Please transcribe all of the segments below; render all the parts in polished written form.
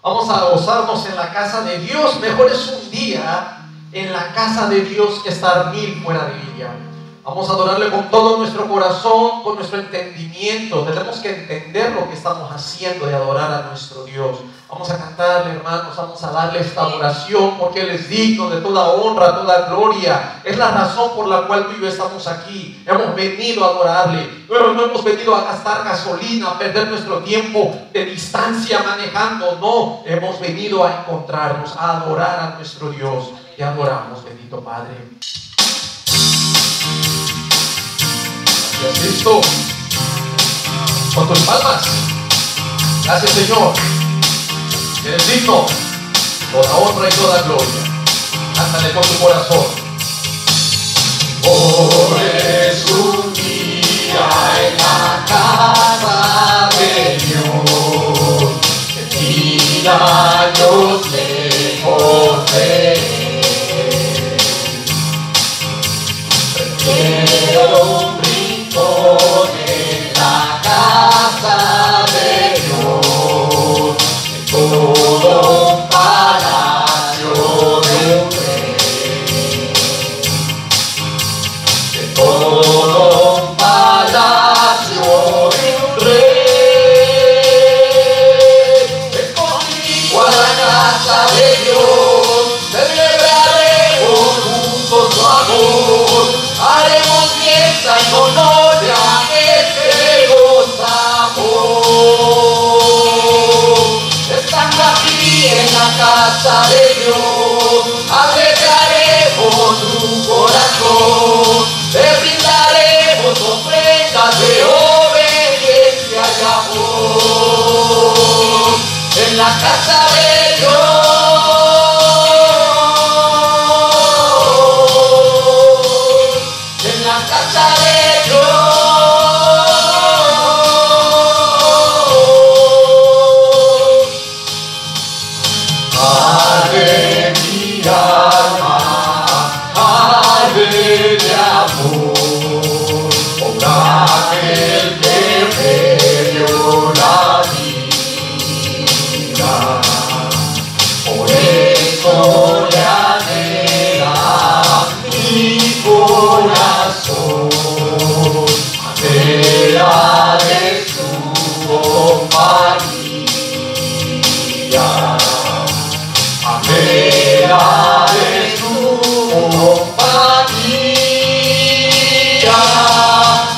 Vamos a gozarnos en la casa de Dios. Mejor es un día en la casa de Dios que estar 1000 fuera de ella. Vamos a adorarle con todo nuestro corazón, con nuestro entendimiento. Tenemos que entender lo que estamos haciendo de adorar a nuestro Dios. Vamos a cantarle, hermanos, vamos a darle esta adoración porque Él es digno de toda honra, toda gloria. Es la razón por la cual tú y yo estamos aquí. Hemos venido a adorarle. No hemos venido a gastar gasolina, a perder nuestro tiempo de distancia manejando. No, hemos venido a encontrarnos, a adorar a nuestro Dios. Te adoramos, bendito Padre. Gracias, Cristo. Con tus palmas. Gracias, Señor. Eres digno, toda honra y toda gloria. Cántale con tu corazón. Por es un día en la casa de Dios, de 1000 años lejos de Él. Prefiero un rincón en la casa de Dios, todo un palacio de un rey, de todo un palacio de un rey. Ven conmigo a la casa de Dios, celebraremos juntos su amor, haremos fiesta en honor de aquel que goza amor. Estando aquí en la casa de Dios, alegraremos tu corazón, te brindaremos ofrendas de obediencia y amor. En la casa de Dios, en la casa de Dios. Arde mi alma, arde de amor, por aquel que me dio la vida. Por eso le anhela mi corazón, anhela de su compañía. Anhela de su compañía.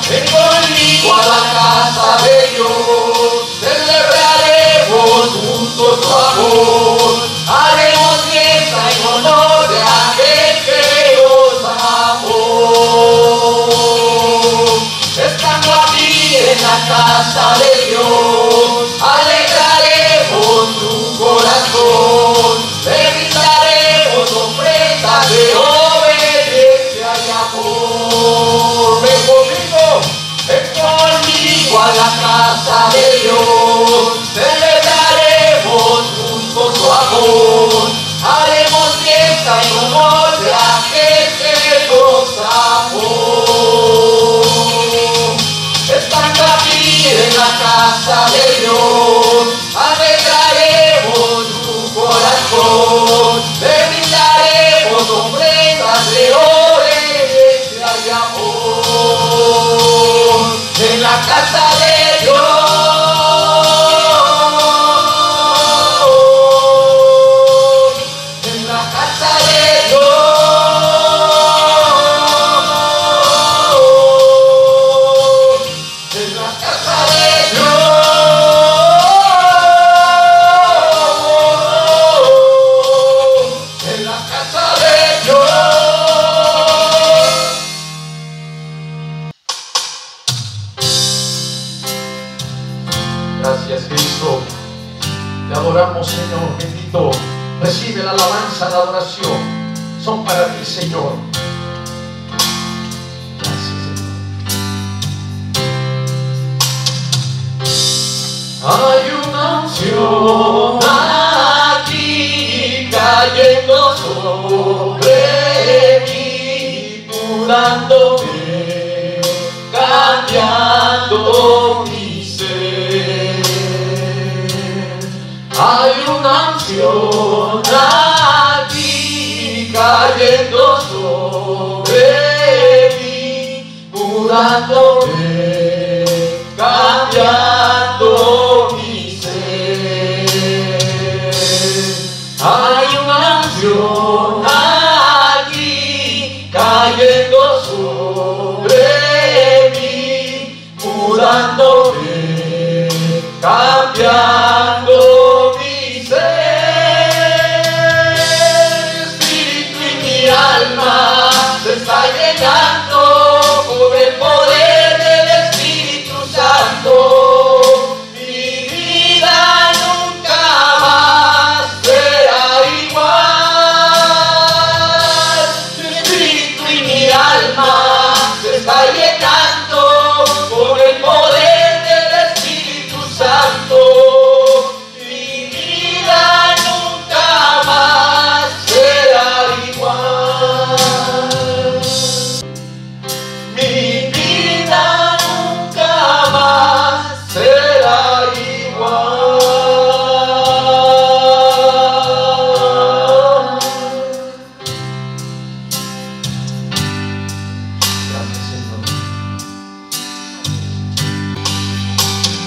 Ven conmigo a la casa de Dios, celebraremos juntos su amor, haremos fiesta en honor de aquel que goza amor. Estando aquí en la casa de Dios, alegraremos tu corazón, le brindaremos ofrendas de obediencia y amor. Ven conmigo a la casa de Dios, celebraremos juntos su amor, haremos fiesta en honor de aquel que goza amor. Estando aquí en la casa de Dios, alegraremos tu corazón, le brindaremos ofrendas de obediencia y amor. En la casa de Dios, en la casa de Dios, en la casa de Dios. Gracias, Cristo. Te adoramos, Señor bendito. Recibe la alabanza, la adoración. Son para ti, Señor. Gracias, Señor. Hay una unción aquí cayendo sobre mí, curándome, cambiando mi ser. Hay una una unción aquí cayendo sobre mí, mudándome, cambiando mi ser. Hay una unción aquí cayendo sobre mí, mudándome, cambiando mi ser. Espíritu y mi alma se está llenando con el poder del Espíritu Santo. Mi vida nunca más será igual. Mi espíritu y mi alma se está llenando con el poder del Espíritu Santo. Mi vida nunca más será igual. Mi vida nunca más será igual. Gracias, Señor.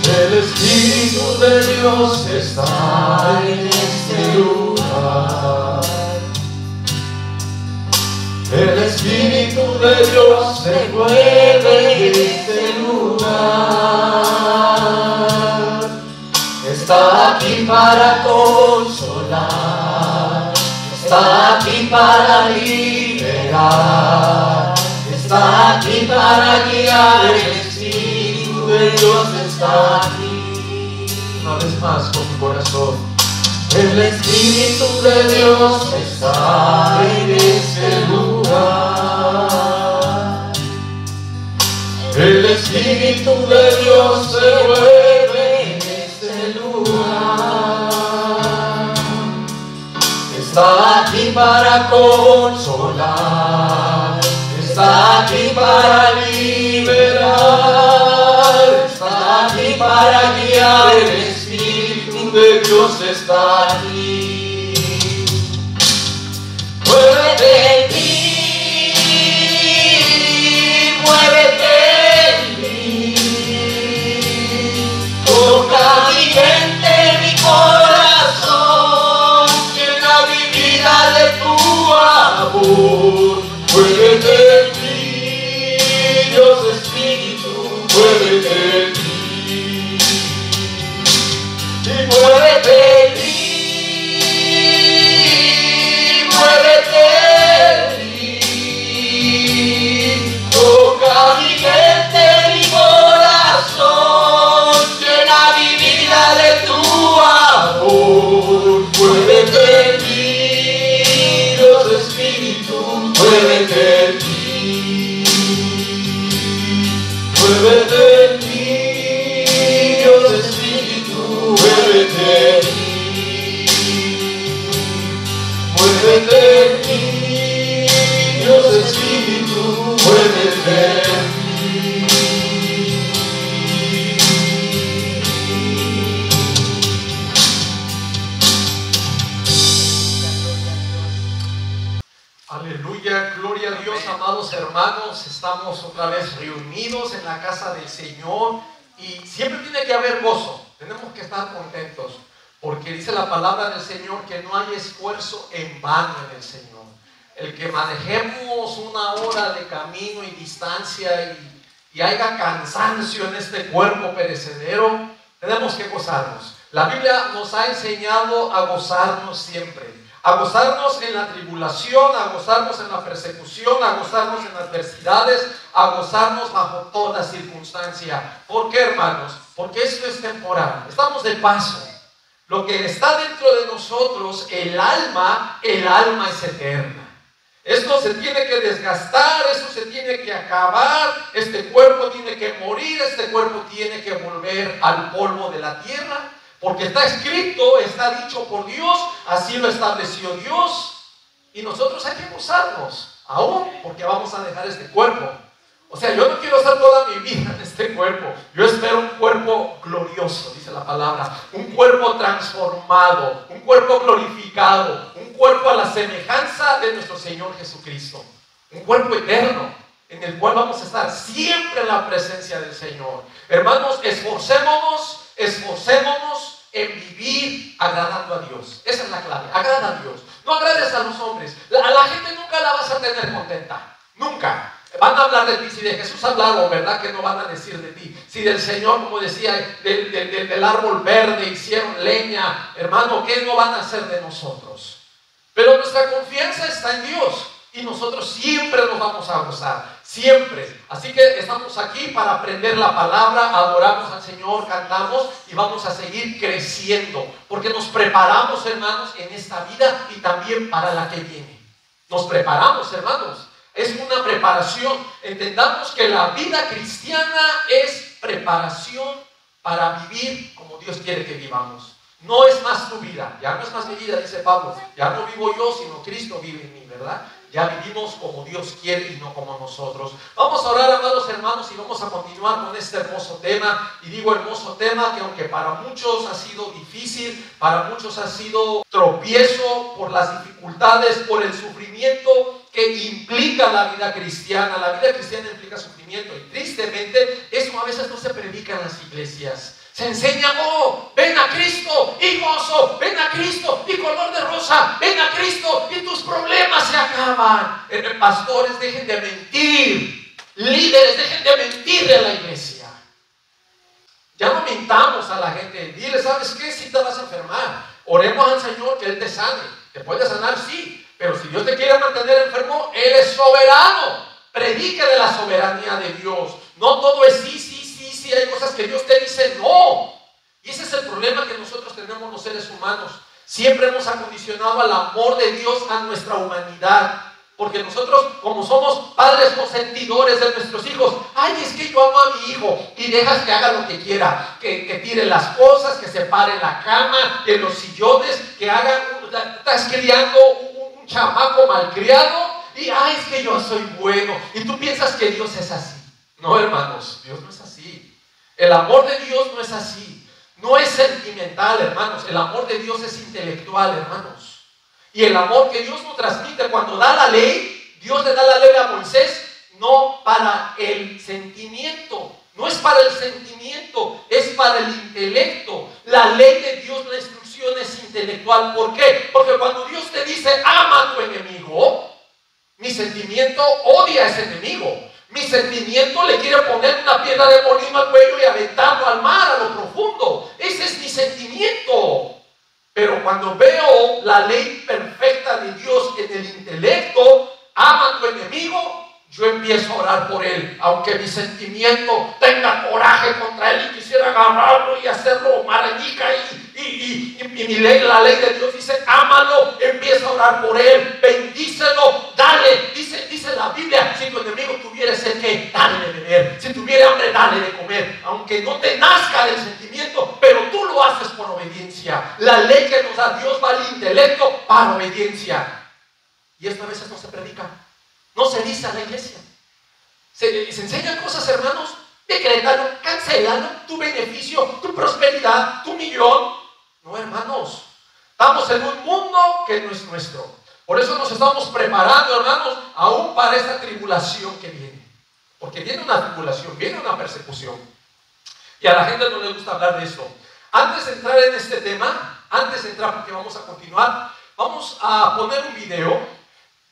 El Espíritu de Dios está en este lugar. El Espíritu de Dios se mueve en este lugar. Está aquí para consolar, está aquí para liberar, está aquí para guiar. El Espíritu de Dios está aquí. Una vez más con tu corazón. El Espíritu de Dios está en este lugar. El Espíritu de Dios se mueve en este lugar. Está aquí para consolar, está aquí para liberar, está aquí para guiar. El Espíritu de Dios está aquí. Muévete en mí, muévete en mí. Toca mi mente, mi corazón, llena mi vida de tu amor. Muévete en mí, Dios Espíritu, muévete en mí. Y muévete en mí, muévete en mí. Toca mi mente, mi corazón, llena mi vida de tu amor. Muévete en mí, Dios Espíritu, muévete en mí. Muévete en mí, Dios Espíritu, muévete en mí. Muévete en mí, Dios Espíritu, muévete en mí. Aleluya, gloria a Dios, amados hermanos. Estamos otra vez reunidos en la casa del Señor y siempre tiene que haber gozo. Tenemos que estar contentos porque dice la palabra del Señor que no hay esfuerzo en vano en el Señor. El que manejemos una hora de camino y distancia y haya cansancio en este cuerpo perecedero, tenemos que gozarnos. La Biblia nos ha enseñado a gozarnos siempre. A gozarnos en la tribulación, a gozarnos en la persecución, a gozarnos en adversidades, a gozarnos bajo toda circunstancia. ¿Por qué, hermanos? Porque esto es temporal. Estamos de paso. Lo que está dentro de nosotros, el alma es eterna. Esto se tiene que desgastar, esto se tiene que acabar, este cuerpo tiene que morir, este cuerpo tiene que volver al polvo de la tierra. Porque está escrito, está dicho por Dios, así lo estableció Dios. Y nosotros hay que gozarnos, aún porque vamos a dejar este cuerpo. O sea, yo no quiero estar toda mi vida en este cuerpo. Yo espero un cuerpo glorioso, dice la palabra. Un cuerpo transformado, un cuerpo glorificado, un cuerpo a la semejanza de nuestro Señor Jesucristo. Un cuerpo eterno en el cual vamos a estar siempre en la presencia del Señor. Hermanos, esforcémonos en vivir agradando a Dios. Esa es la clave, agrada a Dios. No agrades a los hombres. A la gente nunca la vas a tener contenta, nunca. Van a hablar de ti. Si de Jesús hablaron, ¿verdad? Que no van a decir de ti. Si del Señor, como decía, del árbol verde hicieron leña, hermano, ¿qué no van a hacer de nosotros? Pero nuestra confianza está en Dios y nosotros siempre nos vamos a gozar, siempre. Así que estamos aquí para aprender la palabra, adoramos al Señor, cantamos y vamos a seguir creciendo, porque nos preparamos, hermanos, en esta vida y también para la que viene. Nos preparamos, hermanos. Es una preparación. Entendamos que la vida cristiana es preparación para vivir como Dios quiere que vivamos. No es más tu vida, ya no es más mi vida, dice Pablo. Ya no vivo yo, sino Cristo vive en mí, ¿verdad? Ya vivimos como Dios quiere y no como nosotros. Vamos a orar, amados hermanos, y vamos a continuar con este hermoso tema. Y digo hermoso tema que aunque para muchos ha sido difícil, para muchos ha sido tropiezo por las dificultades, por el sufrimiento que implica la vida cristiana. La vida cristiana implica sufrimiento y tristemente eso a veces no se predica en las iglesias. Se enseña, oh, ven a Cristo y gozo, ven a Cristo y color de rosa, ven a Cristo y tus problemas se acaban. Pastores, dejen de mentir. Líderes, dejen de mentirle a la iglesia. Ya no mintamos a la gente. Dile, ¿sabes qué? Si te vas a enfermar, oremos al Señor que Él te sane. ¿Te puede sanar? Sí. Pero si Dios te quiere mantener enfermo, Él es soberano. Predique de la soberanía de Dios. No todo es sí. Hay cosas que Dios te dice no. Y ese es el problema que nosotros tenemos los seres humanos. Siempre hemos acondicionado al amor de Dios a nuestra humanidad. Porque nosotros, como somos padres consentidores de nuestros hijos, ay, es que yo amo a mi hijo y dejas que haga lo que quiera, que tire las cosas, que se pare en la cama, en los sillones, que haga, estás criando un chamaco malcriado y ay, es que yo soy bueno. Y tú piensas que Dios es así. No, hermanos, Dios no es así. El amor de Dios no es así. No es sentimental, hermanos. El amor de Dios es intelectual, hermanos. Y el amor que Dios nos transmite cuando da la ley, Dios le da la ley a Moisés, no para el sentimiento. No es para el sentimiento, es para el intelecto. La ley de Dios, la instrucción es intelectual. ¿Por qué? Porque cuando Dios te dice, ama a tu enemigo, mi sentimiento odia a ese enemigo. Mi sentimiento le quiere poner una piedra de molino al cuello y aventarlo al mar, a lo profundo. Ese es mi sentimiento. Pero cuando veo la ley perfecta de Dios en el intelecto, ama a tu enemigo, yo empiezo a orar por él. Aunque mi sentimiento tenga coraje contra él y quisiera agarrarlo y hacerlo marañica y la ley de Dios dice, ámalo, empieza a orar por él, bendícelo, dale. Dice la Biblia, si tu enemigo tuviera sed, ¿qué? Dale de beber. Si tuviera hambre, dale de comer. Aunque no te nazca del sentimiento, pero tú lo haces por obediencia. La ley que nos da Dios va al intelecto para obediencia. Y esto a veces no se predica. No se dice a la iglesia. Se enseñan cosas, hermanos. Decrétalo, cancélalo, tu beneficio, tu prosperidad, tu millón. No, hermanos. Estamos en un mundo que no es nuestro. Por eso nos estamos preparando, hermanos, aún para esta tribulación que viene. Porque viene una tribulación, viene una persecución. Y a la gente no le gusta hablar de esto. Antes de entrar en este tema, porque vamos a continuar, vamos a poner un video.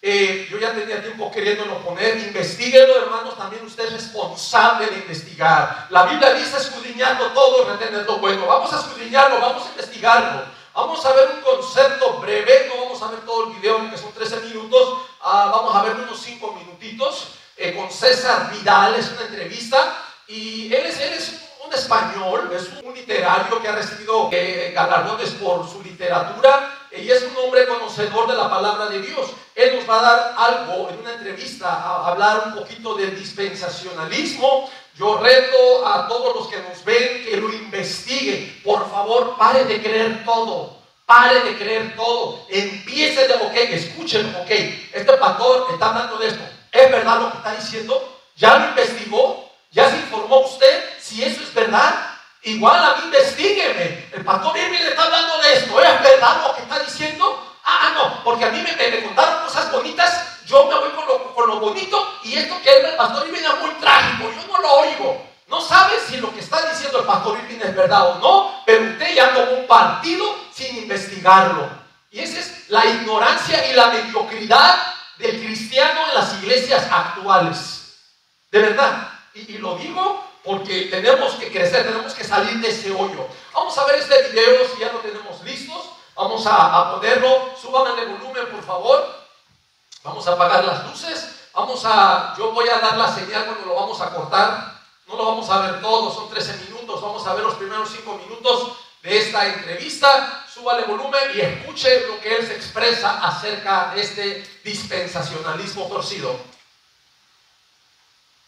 Yo ya tenía tiempo queriéndolo poner. Investíguenlo, hermanos. También usted es responsable de investigar. La Biblia dice escudriñando todo, retener lo bueno. Vamos a escudriñarlo, vamos a investigarlo. Vamos a ver un concepto breve. No vamos a ver todo el video, que son 13 minutos. Vamos a ver unos 5 minutitos con César Vidal. Es una entrevista. Y él es un español, es un literario que ha recibido galardones por su literatura. Y es un hombre conocedor de la palabra de Dios. Él nos va a dar algo en una entrevista, a hablar un poquito del dispensacionalismo. Yo reto a todos los que nos ven que lo investiguen. Por favor, pare de creer todo. Pare de creer todo. Empiece de, ok, escuchen, ok, este pastor está hablando de esto. ¿Es verdad lo que está diciendo? ¿Ya lo investigó? ¿Ya se informó usted si eso es verdad? Igual a mí investígueme. El pastor Irving le está hablando de esto. ¿Es verdad lo que está diciendo? No, porque a mí me contaron cosas bonitas. Yo me voy con lo bonito. Y esto que es el pastor Irving es muy trágico. Yo no lo oigo. No sabe si lo que está diciendo el pastor Irving es verdad o no. Pero usted ya tomó un partido sin investigarlo. Y esa es la ignorancia y la mediocridad del cristiano en las iglesias actuales. De verdad. Y lo digo porque tenemos que crecer, tenemos que salir de ese hoyo. Vamos a ver este video si ya lo tenemos listos. Vamos a ponerlo. Súbame el volumen, por favor. Vamos a apagar las luces. Yo voy a dar la señal cuando lo vamos a cortar. No lo vamos a ver todo, son 13 minutos. Vamos a ver los primeros 5 minutos de esta entrevista. Súbale volumen y escuche lo que él se expresa acerca de este dispensacionalismo torcido.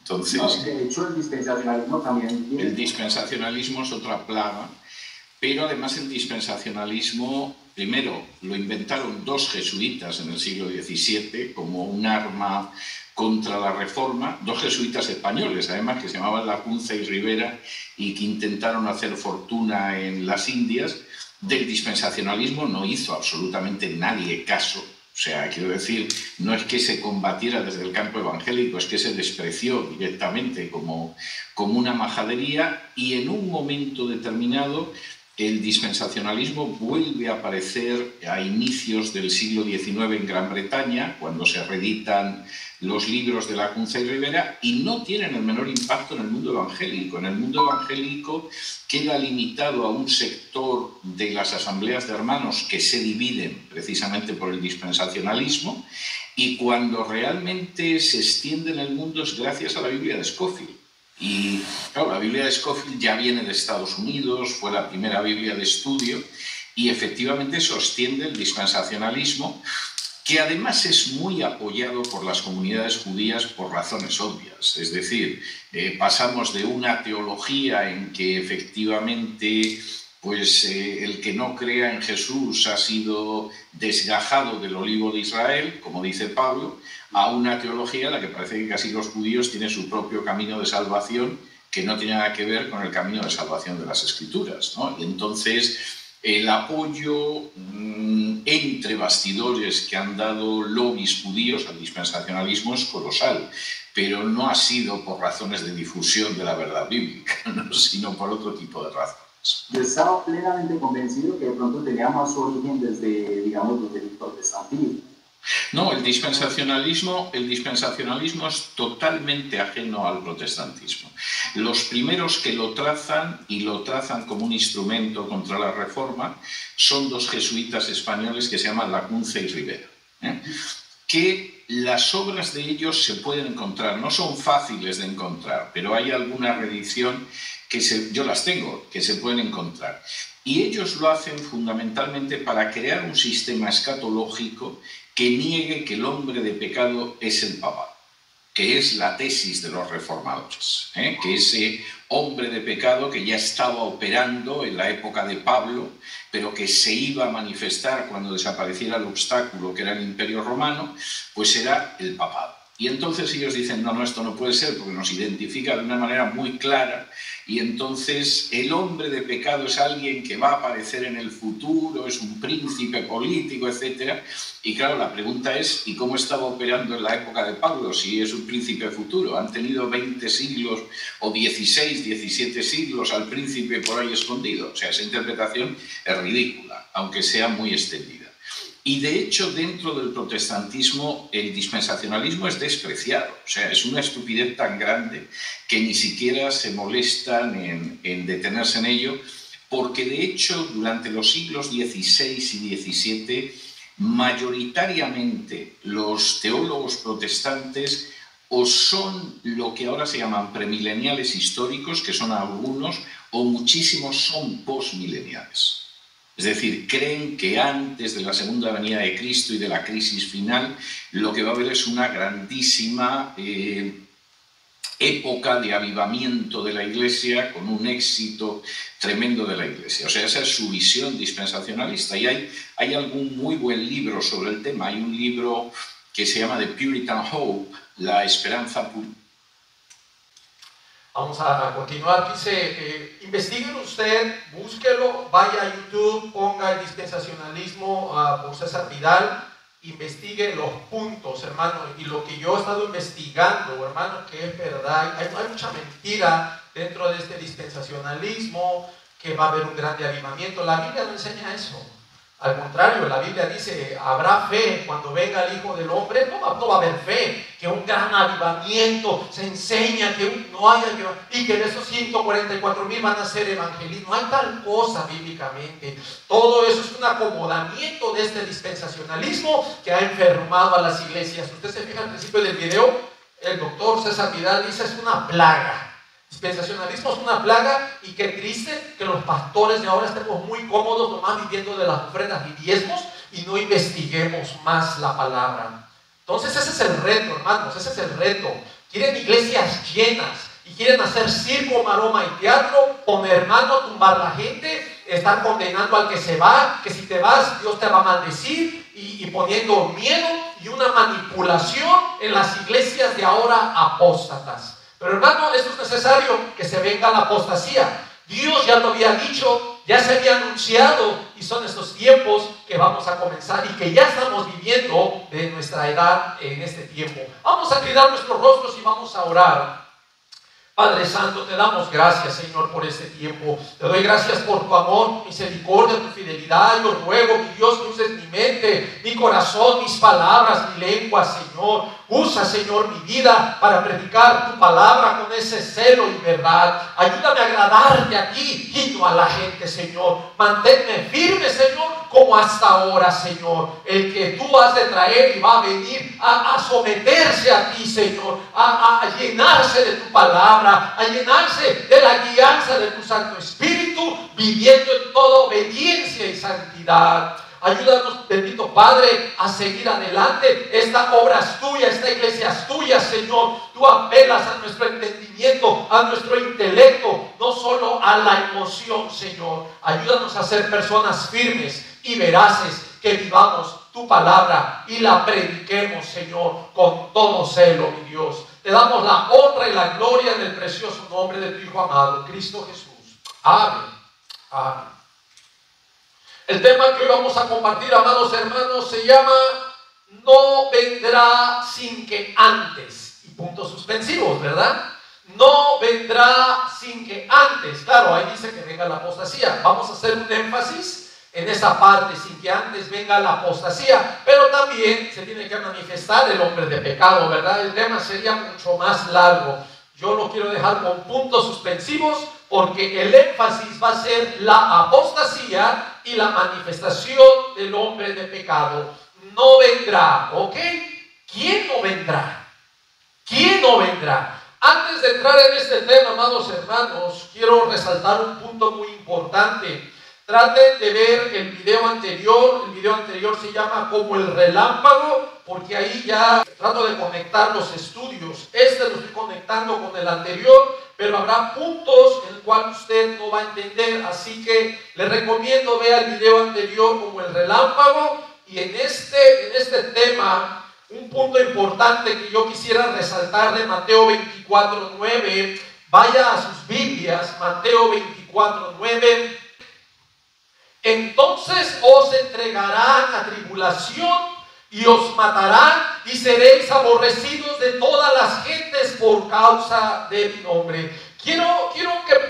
Entonces, de hecho, el dispensacionalismo también... El dispensacionalismo es otra plaga, pero además el dispensacionalismo, primero, lo inventaron 2 jesuitas en el siglo XVII como un arma contra la Reforma, 2 jesuitas españoles, además, que se llamaban Lacunza y Rivera y que intentaron hacer fortuna en las Indias. Del dispensacionalismo no hizo absolutamente nadie caso. O sea, quiero decir, no es que se combatiera desde el campo evangélico, es que se despreció directamente como una majadería, y en un momento determinado el dispensacionalismo vuelve a aparecer a inicios del siglo XIX en Gran Bretaña, cuando se reeditan los libros de Lacunza y Rivera, y no tienen el menor impacto en el mundo evangélico. En el mundo evangélico queda limitado a un sector de las asambleas de hermanos que se dividen precisamente por el dispensacionalismo, y cuando realmente se extiende en el mundo es gracias a la Biblia de Scofield. Y claro, la Biblia de Scofield ya viene de Estados Unidos, fue la primera Biblia de estudio, y efectivamente sostiene el dispensacionalismo, que además es muy apoyado por las comunidades judías por razones obvias. Es decir, pasamos de una teología en que efectivamente el que no crea en Jesús ha sido desgajado del olivo de Israel, como dice Pablo, a una teología en la que parece que casi los judíos tienen su propio camino de salvación, que no tiene nada que ver con el camino de salvación de las Escrituras, ¿no? Y entonces el apoyo entre bastidores que han dado lobbies judíos al dispensacionalismo es colosal, pero no ha sido por razones de difusión de la verdad bíblica, ¿no? Sino por otro tipo de razones. Yo estaba plenamente convencido que de pronto tenía más origen desde, digamos, desde el protestantismo. No, el dispensacionalismo es totalmente ajeno al protestantismo. Los primeros que lo trazan, y lo trazan como un instrumento contra la Reforma, son 2 jesuitas españoles que se llaman Lacunza y Rivera, que las obras de ellos se pueden encontrar, no son fáciles de encontrar, pero hay alguna reedición yo las tengo, que se pueden encontrar. Y ellos lo hacen fundamentalmente para crear un sistema escatológico que niegue que el hombre de pecado es el papado, que es la tesis de los reformadores, que ese hombre de pecado que ya estaba operando en la época de Pablo, pero que se iba a manifestar cuando desapareciera el obstáculo que era el Imperio Romano, pues era el papado. Y entonces ellos dicen, no, esto no puede ser, porque nos identifica de una manera muy clara, y entonces el hombre de pecado es alguien que va a aparecer en el futuro, es un príncipe político, etc. Y claro, la pregunta es, ¿y cómo estaba operando en la época de Pablo si es un príncipe futuro? Han tenido 20 siglos o 16, 17 siglos al príncipe por ahí escondido. O sea, esa interpretación es ridícula, aunque sea muy extendida. Y de hecho, dentro del protestantismo, el dispensacionalismo es despreciado. O sea, es una estupidez tan grande que ni siquiera se molestan en detenerse en ello, porque de hecho, durante los siglos XVI y XVII, mayoritariamente los teólogos protestantes o son lo que ahora se llaman premileniales históricos, que son algunos, o muchísimos son postmileniales. Es decir, creen que antes de la segunda venida de Cristo y de la crisis final, lo que va a haber es una grandísima época de avivamiento de la Iglesia, con un éxito tremendo de la Iglesia. O sea, esa es su visión dispensacionalista. Y hay algún muy buen libro sobre el tema. Hay un libro que se llama The Puritan Hope, la esperanza Vamos a continuar. Dice, investiguen usted, búsquelo, vaya a YouTube, ponga el dispensacionalismo por César Vidal, investigue los puntos, hermano, y lo que yo he estado investigando, hermano, que es verdad. Hay mucha mentira dentro de este dispensacionalismo, que va a haber un grande avivamiento. La Biblia no enseña eso. Al contrario, la Biblia dice, habrá fe cuando venga el Hijo del Hombre. No va a haber fe, que un gran avivamiento se enseña, que no haya, y que de esos 144,000 van a ser evangelistas. No hay tal cosa bíblicamente. Todo eso es un acomodamiento de este dispensacionalismo que ha enfermado a las iglesias. Usted se fija al principio del video, el doctor César Vidal dice, es una plaga. Dispensacionalismo es una plaga, y qué triste que los pastores de ahora estemos muy cómodos nomás viviendo de las ofrendas y diezmos y no investiguemos más la palabra. Entonces ese es el reto, hermanos, ese es el reto. Quieren iglesias llenas y quieren hacer circo, maroma y teatro, poner hermano, tumbar la gente, estar condenando al que se va, que si te vas Dios te va a maldecir, y poniendo miedo y una manipulación en las iglesias de ahora apóstatas. Pero hermano, esto es necesario, que se venga la apostasía. Dios ya lo había dicho, ya se había anunciado, y son estos tiempos que vamos a comenzar y que ya estamos viviendo de nuestra edad en este tiempo. Vamos a inclinar nuestros rostros y vamos a orar. Padre Santo, te damos gracias, Señor, por este tiempo. Te doy gracias por tu amor, tu misericordia, tu fidelidad. Yo ruego, mi Dios, que uses mi mente, mi corazón, mis palabras, mi lengua, Señor. Usa, Señor, mi vida para predicar tu palabra con ese celo y verdad. Ayúdame a agradarte a ti y no a la gente, Señor. Manténme firme, Señor, como hasta ahora, Señor. El que tú has de traer y va a venir a someterse a ti, Señor, a llenarse de tu palabra, a llenarse de la guianza de tu Santo Espíritu, viviendo en toda obediencia y santidad. Ayúdanos, bendito Padre, a seguir adelante. Esta obra es tuya, esta iglesia es tuya, Señor. Tú apelas a nuestro entendimiento, a nuestro intelecto, no solo a la emoción, Señor. Ayúdanos a ser personas firmes y veraces, que vivamos tu palabra y la prediquemos, Señor, con todo celo, mi Dios. Te damos la honra y la gloria en el precioso nombre de tu Hijo amado, Cristo Jesús. Amén. Amén. El tema que hoy vamos a compartir, amados hermanos, se llama No vendrá sin que antes. Y puntos suspensivos, ¿verdad? No vendrá sin que antes. Claro, ahí dice que venga la apostasía. Vamos a hacer un énfasis en esa parte, sin que antes venga la apostasía. Pero también se tiene que manifestar el hombre de pecado, ¿verdad? El tema sería mucho más largo. Yo lo quiero dejar con puntos suspensivos, porque el énfasis va a ser la apostasía y la manifestación del hombre de pecado. No vendrá, ¿ok? ¿Quién no vendrá? ¿Quién no vendrá? Antes de entrar en este tema, amados hermanos, quiero resaltar un punto muy importante. Traten de ver el video anterior. El video anterior se llama Como el relámpago, porque ahí ya trato de conectar los estudios. Este lo estoy conectando con el anterior, pero habrá puntos en los cuales usted no va a entender. Así que le recomiendo vea el video anterior, Como el relámpago. Y en este tema, un punto importante que yo quisiera resaltar de Mateo 24:9. Vaya a sus Biblias, Mateo 24:9. Entonces os entregarán a tribulación y os matarán, y seréis aborrecidos de todas las gentes por causa de mi nombre. Quiero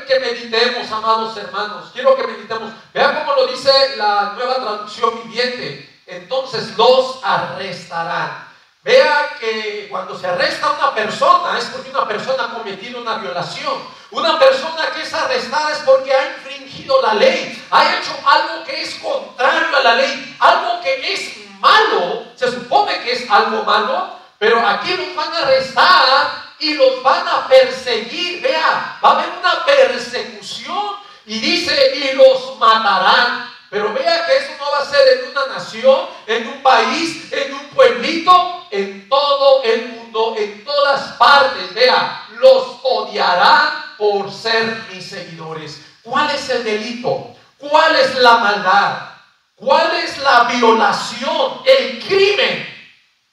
que meditemos, amados hermanos. Quiero que meditemos. Vean cómo lo dice la Nueva Traducción Viviente. Entonces los arrestarán. Vea que cuando se arresta a una persona es porque una persona ha cometido una violación. Una persona que es arrestada es porque ha infringido la ley, ha hecho algo que es contrario a la ley, algo que es malo. Se supone que es algo malo, pero aquí los van a arrestar y los van a perseguir. Vea, va a haber una persecución, y dice, y los matarán. Pero vea que eso no va a ser en una nación, en un país, en un pueblito, en todo el mundo, en todas partes. Vea, los odiarán por ser mis seguidores. ¿Cuál es el delito? ¿Cuál es la maldad? ¿Cuál es la violación? El crimen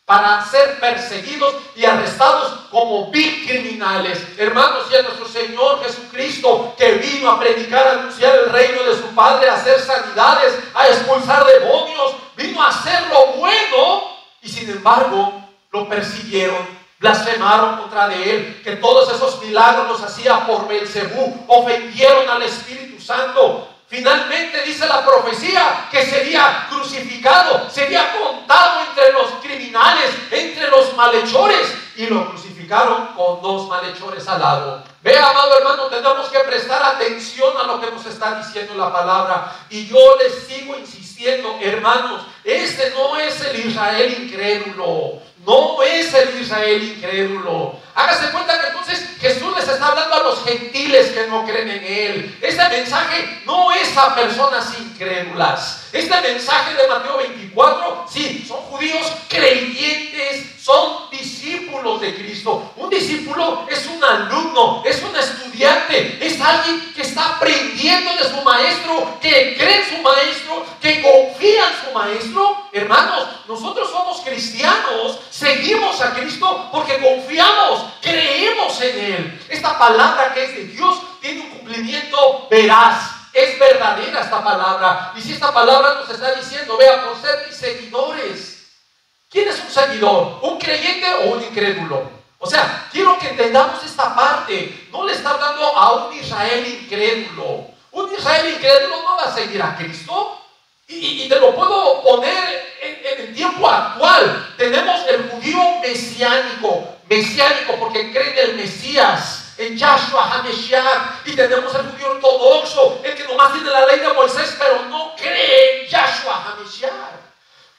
para ser perseguidos y arrestados como vil criminales. Hermanos, y a nuestro Señor Jesucristo, que vino a predicar, a anunciar el reino de su Padre, a hacer sanidades, a expulsar demonios, vino a hacer lo bueno, y sin embargo lo persiguieron, blasfemaron contra de él, que todos esos milagros los hacía por Beelzebú, ofendieron al Espíritu Santo. Finalmente dice la profecía que sería crucificado, sería contado entre los criminales, entre los malhechores, y lo crucificaron con 2 malhechores al lado. Vea, amado hermano, tenemos que prestar atención a lo que nos está diciendo la palabra. Y yo les sigo insistiendo, hermanos, este no es el Israel incrédulo. No es el Israel incrédulo. Hágase cuenta que entonces Jesús les está hablando a los gentiles que no creen en Él. Este mensaje no es a personas incrédulas. Este mensaje de Mateo 24, sí, son judíos creyentes, son discípulos de Cristo. Un discípulo es un alumno, es un estudiante, es alguien que está aprendiendo de su maestro, que cree en su maestro, que confía en su maestro. Hermanos, nosotros somos cristianos, seguimos a Cristo porque confiamos, creemos en Él. Esta palabra que es de Dios tiene un cumplimiento veraz. Es verdadera esta palabra. Y si esta palabra nos está diciendo, vea, por ser mis seguidores. ¿Quién es un seguidor? ¿Un creyente o un incrédulo? O sea, quiero que entendamos esta parte. No le está hablando a un Israel incrédulo. Un Israel incrédulo no va a seguir a Cristo. Y te lo puedo poner en el tiempo actual. Tenemos el judío mesiánico porque cree en el Mesías, en Yahshua HaMashiach, y tenemos el judío ortodoxo, el que nomás tiene la ley de Moisés, pero no cree en Yahshua HaMashiach.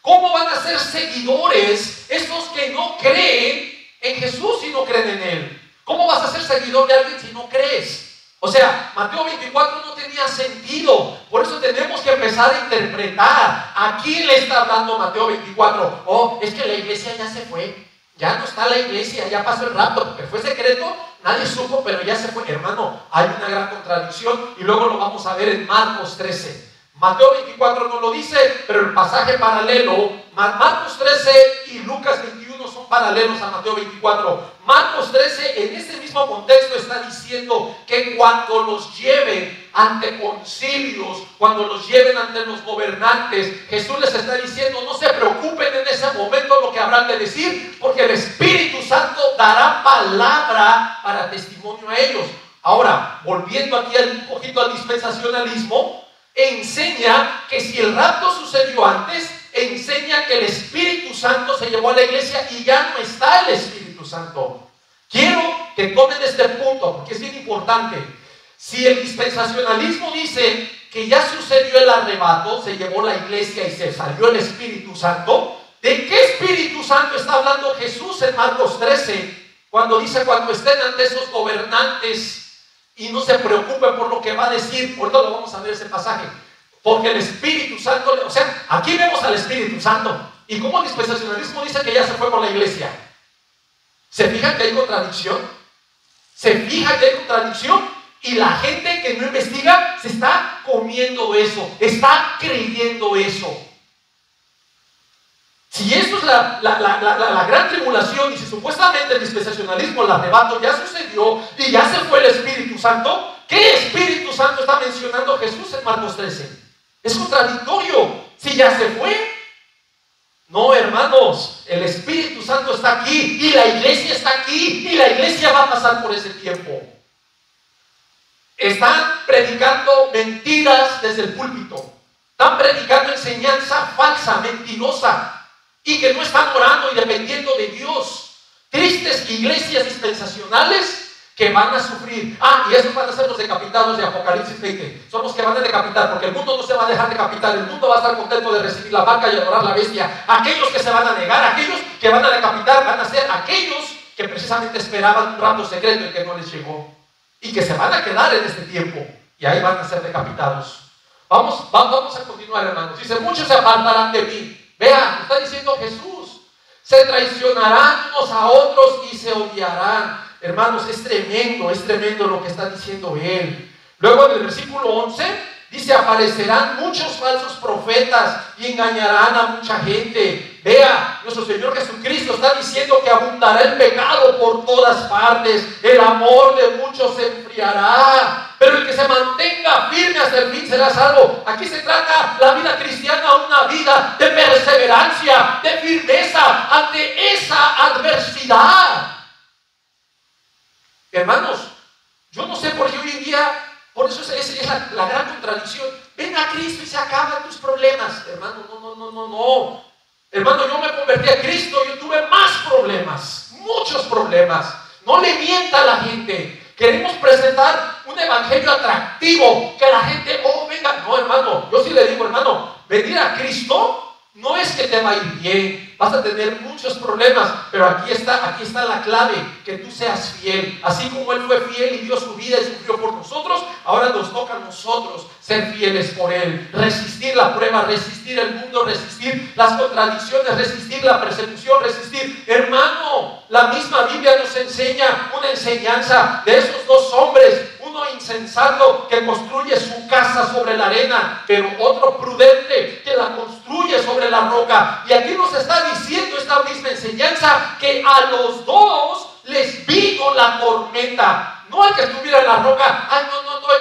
¿Cómo van a ser seguidores estos que no creen en Jesús y no creen en Él? ¿Cómo vas a ser seguidor de alguien si no crees? O sea, Mateo 24 no tenía sentido. Por eso tenemos que empezar a interpretar. ¿A quién le está hablando Mateo 24? Oh, es que la iglesia ya se fue. Ya no está la iglesia, ya pasó el rapto, porque fue secreto, nadie supo, pero ya se fue. Hermano, hay una gran contradicción y luego lo vamos a ver en Marcos 13. Mateo 24 no lo dice, pero el pasaje paralelo, Marcos 13 y Lucas 21 son paralelos a Mateo 24. Marcos 13 en este mismo contexto está diciendo que cuando los lleven ante concilios, cuando los lleven ante los gobernantes, Jesús les está diciendo, no se preocupen en ese momento lo que habrán de decir, porque el Espíritu Santo dará palabra para testimonio a ellos. Ahora, volviendo aquí un poquito al dispensacionalismo, enseña que si el rapto sucedió antes, enseña que el Espíritu Santo se llevó a la iglesia y ya no está el Espíritu Santo. Quiero que tomen este punto porque es bien importante. Si el dispensacionalismo dice que ya sucedió el arrebato, se llevó la iglesia y se salió el Espíritu Santo, ¿de qué Espíritu Santo está hablando Jesús en Marcos 13? Cuando dice, cuando estén ante esos gobernantes y no se preocupen por lo que va a decir. Ahorita lo vamos a ver ese pasaje. Porque el Espíritu Santo, o sea, aquí vemos al Espíritu Santo. Y como el dispensacionalismo dice que ya se fue con la iglesia. ¿Se fijan que hay contradicción? ¿Se fijan que hay contradicción? Y la gente que no investiga se está comiendo eso, está creyendo eso. Si esto es la gran tribulación y si supuestamente el dispensacionalismo, el arrebato ya sucedió y ya se fue el Espíritu Santo, ¿qué Espíritu Santo está mencionando Jesús en Marcos 13? Es contradictorio. Si ya se fue. No, hermanos, el Espíritu Santo está aquí y la iglesia está aquí y la iglesia va a pasar por ese tiempo. Están predicando mentiras desde el púlpito. Están predicando enseñanza falsa, mentirosa. Y que no están orando y dependiendo de Dios. Tristes iglesias dispensacionales que van a sufrir. Y esos van a ser los decapitados de Apocalipsis 20. Son los que van a decapitar, porque el mundo no se va a dejar decapitar. El mundo va a estar contento de recibir la marca y adorar la bestia. Aquellos que se van a negar, aquellos que van a decapitar, van a ser aquellos que precisamente esperaban un rato secreto y que no les llegó. Y que se van a quedar en este tiempo. Y ahí van a ser decapitados. Vamos a continuar, hermanos. Dice, muchos se apartarán de mí. Vean, está diciendo Jesús. Se traicionarán unos a otros y se odiarán. Hermanos, es tremendo lo que está diciendo Él. Luego en el versículo 11 Dice, aparecerán muchos falsos profetas y engañarán a mucha gente. Vea, nuestro Señor Jesucristo está diciendo que abundará el pecado por todas partes. El amor de muchos se enfriará, pero el que se mantenga firme hasta el fin será salvo. Aquí se trata la vida cristiana, una vida de perseverancia, de firmeza ante esa adversidad. Hermanos, yo no sé por qué hoy en día, por eso es la gran contradicción. Ven a Cristo y se acaban tus problemas. Hermano, no. Hermano, yo me convertí a Cristo, yo tuve más problemas, muchos problemas. No le mienta a la gente. Queremos presentar un evangelio atractivo, que la gente, venga. No, hermano, yo sí le digo, hermano, venir a Cristo no es que te va a ir bien, vas a tener muchos problemas, pero aquí está la clave, que tú seas fiel. Así como Él fue fiel y dio su vida y sufrió por nosotros, ahora nos toca a nosotros ser fieles por Él, resistir la prueba, resistir el mundo, resistir las contradicciones, resistir la persecución, resistir. Hermano, la misma Biblia nos enseña una enseñanza de esos dos hombres, uno insensato que construye su casa sobre la arena, pero otro prudente que la construye sobre la roca. Y aquí nos está diciendo esta misma enseñanza, que a los dos les vino la tormenta. No el que estuviera en la roca, él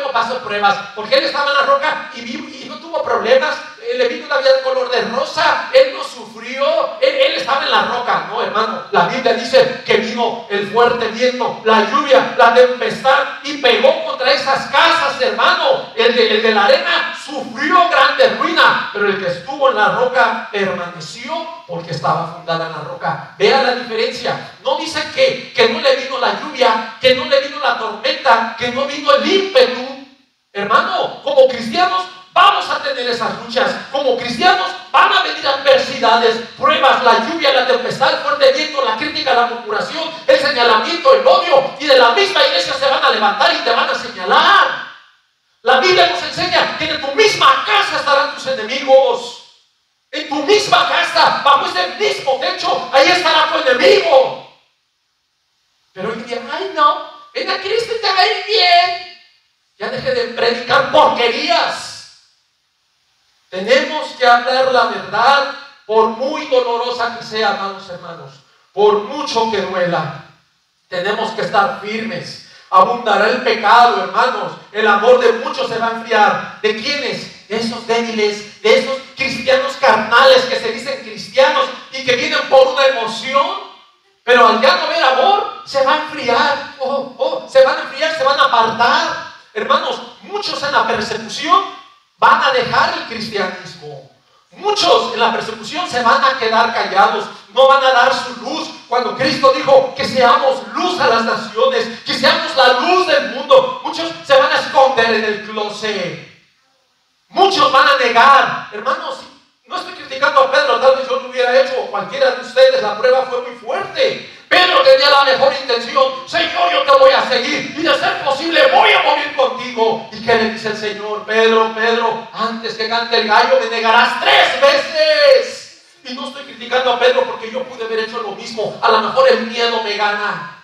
no pasó pruebas, porque él estaba en la roca y no tuvo problemas, le vino la vida de color de rosa, él no sufrió, él estaba en la roca. No, hermano, la Biblia dice que vino el fuerte viento, la lluvia, la tempestad y pegó contra esas casas, hermano. El de la arena sufrió grande ruina, pero el que estuvo en la roca permaneció porque estaba fundada en la roca. Vea la diferencia. No dice que no le vino la lluvia, que no le vino la tormenta, que no vino el ímpetu. Hermano, como cristianos vamos a tener esas luchas. Como cristianos van a venir adversidades, pruebas, la lluvia, la tempestad, el fuerte viento, la crítica, la murmuración, el señalamiento, el odio. Y de la misma iglesia se van a levantar y te van a señalar. La Biblia nos enseña que en tu misma casa estarán tus enemigos. En tu misma casa, bajo ese mismo techo, ahí estará tu enemigo. Pero hoy día, no, ven a Cristo y te va a ir bien. Ya deje de predicar porquerías. Tenemos que hablar la verdad, por muy dolorosa que sea, amados hermanos, por mucho que duela. Tenemos que estar firmes. Abundará el pecado, hermanos. El amor de muchos se va a enfriar. ¿De quiénes? De esos débiles, de esos cristianos carnales que se dicen cristianos y que vienen por una emoción. Pero al ya no haber amor, se va a enfriar. Se van a enfriar, se van a apartar. Hermanos, muchos en la persecución van a dejar el cristianismo. Muchos en la persecución se van a quedar callados, no van a dar su luz. Cuando Cristo dijo que seamos luz a las naciones, que seamos la luz del mundo, muchos se van a esconder en el closet. Muchos van a negar. Hermanos, no estoy criticando a Pedro, tal vez yo lo hubiera hecho, o cualquiera de ustedes, la prueba fue muy fuerte. Pedro tenía la mejor intención: Señor, yo te voy a seguir y de ser posible voy a morir contigo. ¿Y qué le dice el Señor? Pedro, antes que cante el gallo me negarás 3 veces. Y no estoy criticando a Pedro porque yo pude haber hecho lo mismo. A lo mejor el miedo me gana.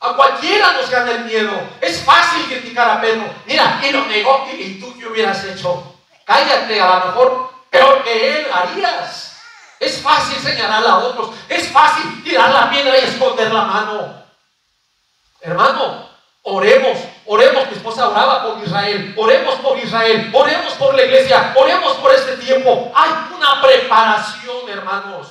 A cualquiera nos gana el miedo. Es fácil criticar a Pedro. Mira, y lo negó. ¿Y tú qué hubieras hecho? Cállate, a lo mejor peor que él harías. Es fácil señalar a otros. Es fácil tirar la piedra y esconder la mano. Hermano, oremos. Mi esposa oraba por Israel. Oremos por Israel. Oremos por la iglesia. Oremos por este tiempo. Hay una preparación, hermanos.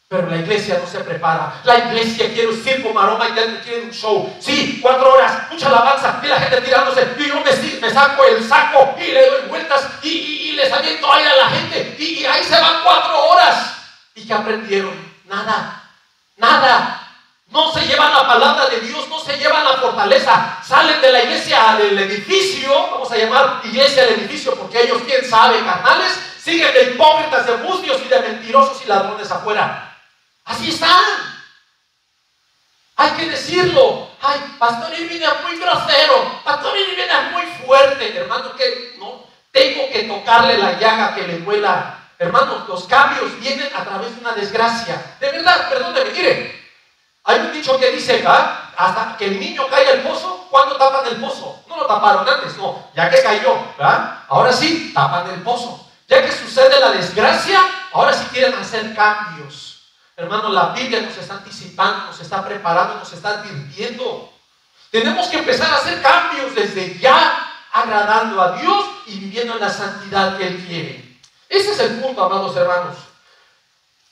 Pero la iglesia no se prepara. La iglesia quiere un circo, maroma y quiere un show. Sí, 4 horas, mucha alabanza y la gente tirándose. Y yo me saco el saco y le doy vueltas y les aviento aire a la gente. Y ahí se van 4 horas. ¿Y qué aprendieron? Nada. No se llevan la palabra de Dios, no se llevan la fortaleza. Salen de la iglesia del edificio, vamos a llamar iglesia del edificio porque ellos, quién sabe, carnales, siguen de hipócritas, de bustios y de mentirosos y ladrones afuera. Así están. Hay que decirlo. Ay, Pastor Irving es muy grosero. Pastor Irving es muy fuerte. Hermano, que no tengo que tocarle la llaga que le duela. Hermanos, los cambios vienen a través de una desgracia. De verdad, perdóneme, mire. Hay un dicho que dice, hasta que el niño caiga al pozo, ¿cuándo tapan el pozo? No lo taparon antes, no, ya que cayó, ¿verdad? Ahora sí, tapan el pozo. Ya que sucede la desgracia, ahora sí quieren hacer cambios. Hermano, la Biblia nos está anticipando, nos está preparando, nos está advirtiendo. Tenemos que empezar a hacer cambios desde ya, agradando a Dios y viviendo en la santidad que Él quiere. Ese es el punto, amados hermanos.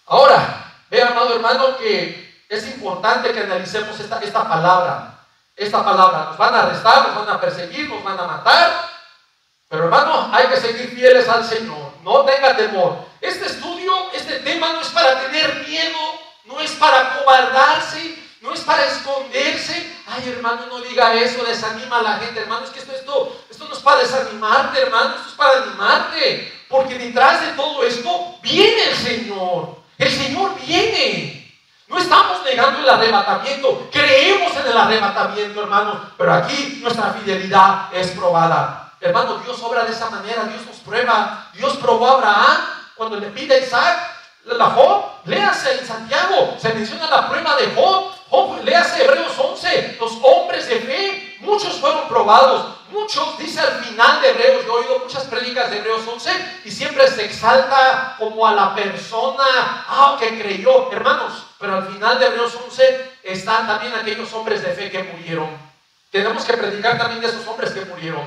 Ahora, ve, amado hermano, que es importante que analicemos esta palabra. Esta palabra, nos van a arrestar, nos van a perseguir, nos van a matar. Pero hermano, hay que seguir fieles al Señor. No tenga temor. Este estudio, este tema no es para tener miedo, no es para cobardarse, no es para esconderse. Ay, hermano, no diga eso, desanima a la gente. Hermano, es que esto no es para desanimarte, hermano, esto es para animarte. Porque detrás de todo esto viene el Señor. El Señor viene. No estamos negando el arrebatamiento, creemos en el arrebatamiento, hermanos, pero aquí nuestra fidelidad es probada. Hermano, Dios obra de esa manera, Dios nos prueba. Dios probó a Abraham cuando le pide a Isaac. La Job, léase en Santiago, se menciona la prueba de Job. Job, léase Hebreos 11, los hombres de fe, muchos fueron probados. Muchos, dice al final de Hebreos, yo he oído muchas prédicas de Hebreos 11 y siempre se exalta como a la persona que creyó, hermanos, pero al final de Hebreos 11 están también aquellos hombres de fe que murieron. Tenemos que predicar también de esos hombres que murieron.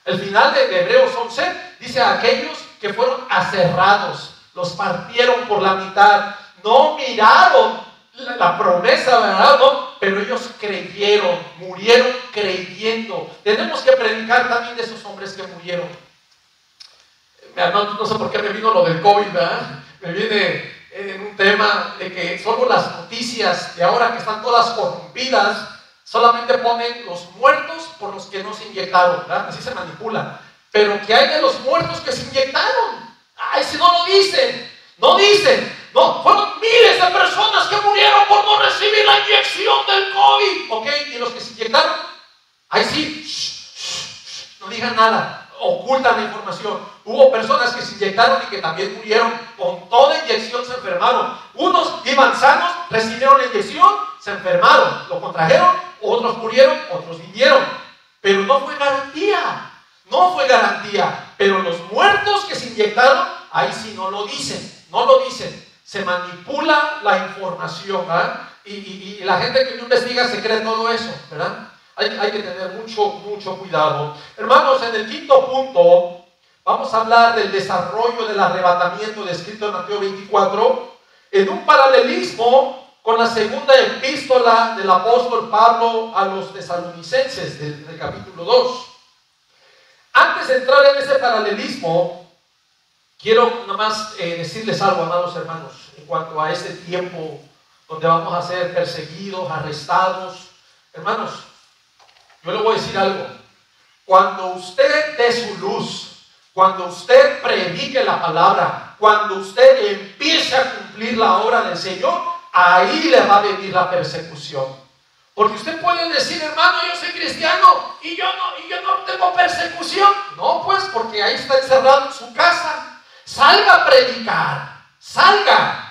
El final de Hebreos 11 dice a aquellos que fueron aserrados, los partieron por la mitad, no miraron la promesa, ¿verdad? No, pero ellos creyeron, murieron creyendo. Tenemos que predicar también de esos hombres que murieron. No sé por qué me vino lo del COVID, ¿verdad? Me viene en un tema de que solo las noticias de ahora que están todas corrompidas solamente ponen los muertos por los que no se inyectaron, ¿verdad? Así se manipula. Pero ¿qué hay de los muertos que se inyectaron? Ay, si no lo dicen, no dicen. No, fueron miles de personas que murieron por no recibir la inyección del COVID. ¿Ok? Y los que se inyectaron, ahí sí, no digan nada, ocultan la información. Hubo personas que se inyectaron y que también murieron. Con toda inyección se enfermaron. Unos iban sanos, recibieron la inyección, se enfermaron, lo contrajeron, otros murieron, otros vivieron. Pero no fue garantía. No fue garantía. Pero los muertos que se inyectaron, ahí sí no lo dicen. No lo dicen. Se manipula la información, ¿verdad? Y la gente que no investiga se cree todo eso, ¿verdad? Hay que tener mucho cuidado. Hermanos, en el quinto punto vamos a hablar del desarrollo del arrebatamiento descrito en Mateo 24 en un paralelismo con la segunda epístola del apóstol Pablo a los tesalonicenses del capítulo 2. Antes de entrar en ese paralelismo, quiero nomás decirles algo, amados hermanos, en cuanto a este tiempo donde vamos a ser perseguidos, arrestados. Hermanos, yo le voy a decir algo. Cuando usted dé su luz, cuando usted predique la palabra, cuando usted empiece a cumplir la obra del Señor, ahí le va a venir la persecución. Porque usted puede decir, hermano, yo soy cristiano y yo no tengo persecución. No, pues, porque ahí está encerrado en su casa. Salga a predicar, salga.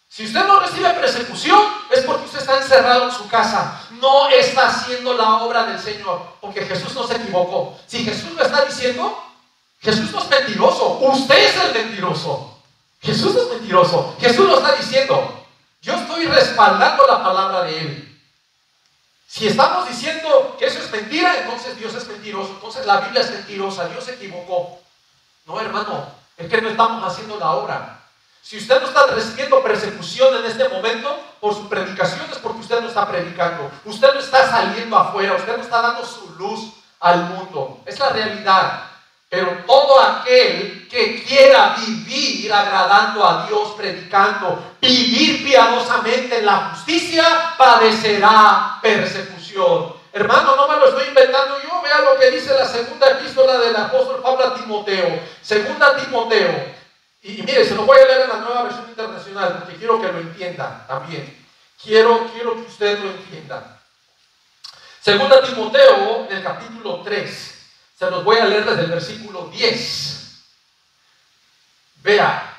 Si usted no recibe persecución, es porque usted está encerrado en su casa. No está haciendo la obra del Señor, porque Jesús no se equivocó. Si Jesús lo está diciendo, Jesús no es mentiroso. Usted es el mentiroso. Jesús no es mentiroso. Jesús lo está diciendo. Yo estoy respaldando la palabra de Él. Si estamos diciendo que eso es mentira, entonces Dios es mentiroso. Entonces la Biblia es mentirosa. Dios se equivocó. No, hermano, es que no estamos haciendo la obra. Si usted no está recibiendo persecución en este momento por su predicación, es porque usted no está predicando. Usted no está saliendo afuera. Usted no está dando su luz al mundo. Es la realidad. Pero todo aquel que quiera vivir agradando a Dios, predicando, vivir piadosamente en la justicia, padecerá persecución. Hermano, no me lo estoy inventando yo. Vea lo que dice la segunda epístola del apóstol Pablo a Timoteo. Segunda Timoteo. Y mire, se lo voy a leer en la Nueva Versión Internacional porque quiero que lo entienda también. Quiero que usted lo entienda. Segunda Timoteo, en el capítulo 3. Se los voy a leer desde el versículo 10. Vea.